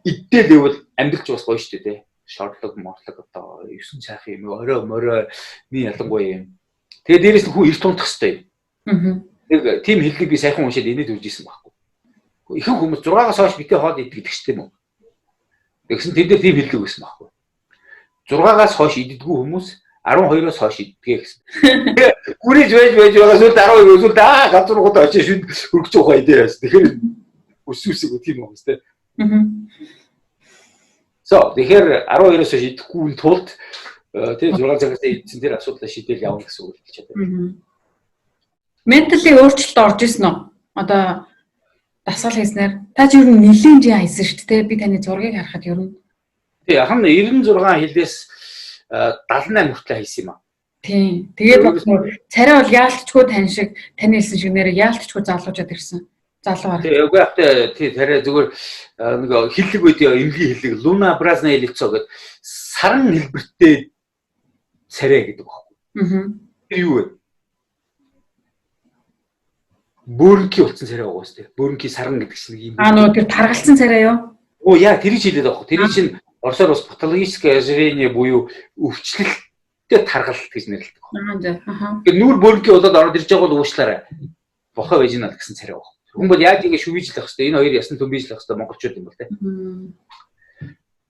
идэл ивэл амьдралч бас гоё шүү дээ те. Шортлог морлог одоо 9 цайхан юм орой морой ми ялангуяа юм. Тэгээд дээрэс нь хүн эрт унтах хэрэгтэй юм. Нэг тийм хэллэг би сайхан уншаад инээд үржижсэн байхгүй. Ихэнх хүмүүс 6-аас хойш битээ хоол идэх гэдэг ч тийм үү. Тэгсэн тэд дээр тийм хэллэг өгсөн байхгүй. 6-аас хойш иддэггүй хүмүүс 12-оос хойш иддэг гэсэн. Гүрэж байж байгаа сүлд 12 сүлд газар руугаа очиж шүд хөргөж байгаа идээс. Тэгэхээр өсвөсөг тийм юм тест. Тэгэхээр 12-оос хойш идэхгүй тулд тэр 6 цагаас идсэн тэр асуудлаа шийдэл явна гэсэн үг хэлж чаддаг. Ментали өөрчлөлт орж исэн үү? Одоо дасгал хийснээр та ч ер нь нэлийн жин хайсан шүү дээ. Би таны зургийг харахад ер нь тий яхан 96 хилээс 78 хүртэл хайсан юм аа. Тийм. Тэгээд царай бол яалтчгүй тань шиг таны хэлсэн шиг нэрээ яалтчгүй залуужаад ирсэн. Залуу. Тий үгүй ахтай тий царай зүгээр нэг хиллэг үед эмгийн хиллэг Луна Бразна лицо гэдэг саран хэлбэртэй царай гэдэг багхгүй. Тэр юу вэ? Бөөрнки болсон царай байгаа шүү дээ. Бөөрнки саран гэдэг чинь нэг юм. Нөгөө тэр таргалцсан царай юу? Оо яа тэрийг хэлээд байгаа байхгүй. Тэр чинь орсоор бас патологическое ожирение буюу өвчлөлттэй таргалт гэж нэрлэдэг. Тэгэхээр нүүр бөөрнки болоод ороод ирж байгаа бол уучлаарай. Бохоо вагинал гэсэн царай байгаа. Хүн бол яаж ингэ шүвийжлэх хэвээр энэ хоёр ясны төмбийжлэх хэвээр монголчууд юм бол тэ.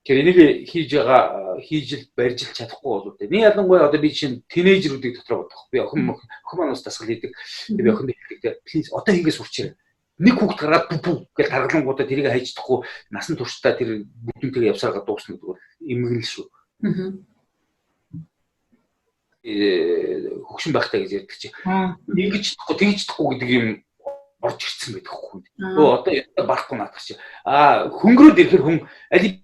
Тэгэхээр энийг хийж барьж чадахгүй болов тэ. Нэг ялангуяа одоо би чинь тинейжерүүдийг дотроо бодох. Би охин манаас дасгал хийдэг. Би охинд хэлдэг. Плиз одоо ингэ сурчаарай. Нэг хүүхд гаргаад бүбүү гэж таргалангуудаа тэрийг хайждахгүй насан туршдаа тэр бүдүүнтэйгээ явсараа дуусна гэдэг бол эмгэнэл шүү. Хөгшин байхтай гэж ярьдаг чи. Ингэж чадахгүй тэгж чадахгүй гэдэг юм орж ирсэн байдаг хүн. Одоо барахгүй наадах чи. Хөнгөрөөд ирэхээр хүн али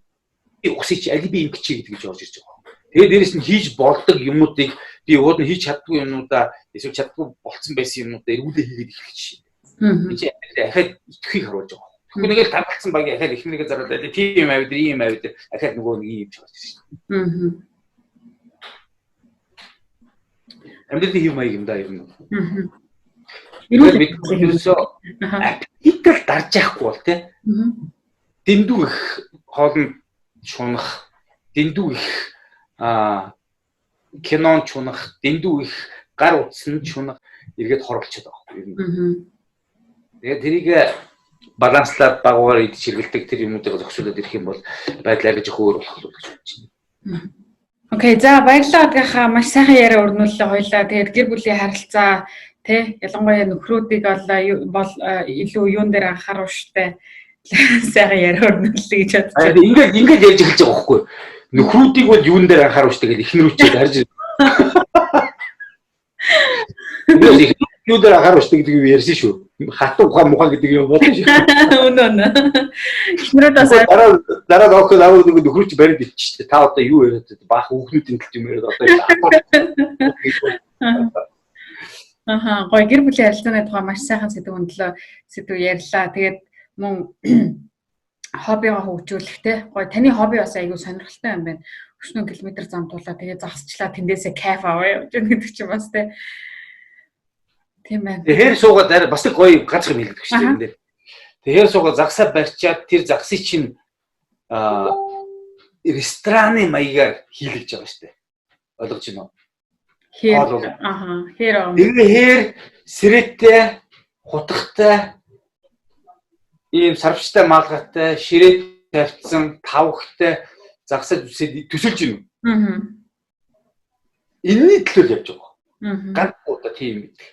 би усыч али би ингэч гэдэг гэж орж ирж байгаа. Тэгээд дээрэс нь хийж болдог юмнуудыг би ууд нь хийж чаддгүй юмнуудаа эсвэл чаддгүй болцсон байсан юмнуудаа эргүүлээ хийгээд эхлэх чинь. Би чи ахаад итгэхийг харуулж байгаа. Тэгвэл нэг л таргалцсан баг ахаад эхнэрээ зараад тийм авид ийм авид ахаад нөгөө нэг юм шиг болж байна. Амьдралын хэв маяг юм да юм. Бид юусоо аппетитээр дарж яахгүй бол тий. Дэндүү их хоолнд чунах, дэндүү их кинон чунах, дэндүү их гар утсан чунах эргээд хорлцоод байгаа юм. Тэгээд тэрийг баланслаад багуугаар идэж хэрэгэлдэг тэр юмнуудыг зогсоолоод ирэх юм бол байдлаа гэж өөр болох л гэж бодож байна. Окей, за баярлалаа гадгийнхаа маш сайхан яриа өрнүүллээ хоёлаа. Тэгээд гэр бүлийн харилцаа тий ялангуяа нөхрүүдийг бол илүү юун дээр анхаарах штэ. Сайхан яриа өрнүүллээ гэж бодож байна. Ингээд ярьж эхэлж байгаа байхгүй. Нөхрүүдийг бол юун дээр анхаарах штэ гэж ихнэрүүчээд харж байна. Юу дээр анхаарах штэ гэдэг юу ярьсан шүү. Хатуу ухаан мухаа гэдэг юм болно шүү. Үнэн. Ихнэрүүдээс дараа доохоо аваа нэг нөхрүүч бариад иччихтэй. Та одоо юу яриад баах хүүхнүүдийн талд юм яриад одоо гоё гэр бүлийн харилцааны тухай маш сайхан сэдв ярьлаа. Тэгээд мөн хоббигоо хөгжүүлэх те гоё таны хобби бас аягүй сонирхолтой юм байна. Өчнөө километр замтуулаа тэгээд загсчлаа тэндээсээ кайф аваа явж байгаа гэдэг чинь бас те тийм байна. Тэгэхээр суугаад бас нэг гоё ганц юм хэлдэг шүү дээ энэ дээр. Тэгэхээр суугаад загсаа барьчаад тэр загсыг чинь рестораны маягаар хийлгэж байгаа шүү дээ. Ойлгож байна уу? Хэр сэрэттэй, хутгатай, ийм сарвчтай маалгатай, ширээ тавьсан, тавхтай загсаад төсөлж байна. Энэний төлөв явж байгаа. Ганц удаа тийм байдаг.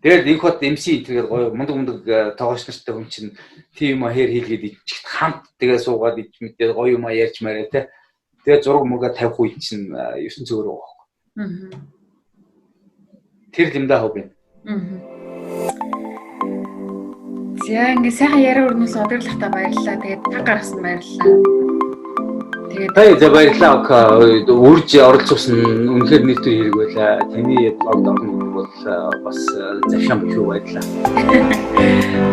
Тэгээд энэ хот MC тэгээд гоё мундаг тоогооч нартай хүн чинь тийм юм хээр хийлгээд иччихт хамт тэгээд суугаад ич мэдээ гоё юм ярьж мараа те. Тэгээд зураг мөга тавих үед чинь 9 цөөр байгаа. Тэр лимдаа хоб юм. За ингээ сайхан яриа өрнөөс одорлохтаа баярлалаа. Тэгээд та гаргасан баярлалаа. Тэгээд за баярлалаа Ока. Үрж оролцуулсан үнэхээр нэлээд хэрэг байлаа. Таны блогд орно гэдэг бол бас завшаан биш үү баярлалаа.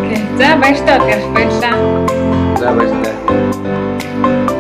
окей. За баярлалаа. За баярлалаа.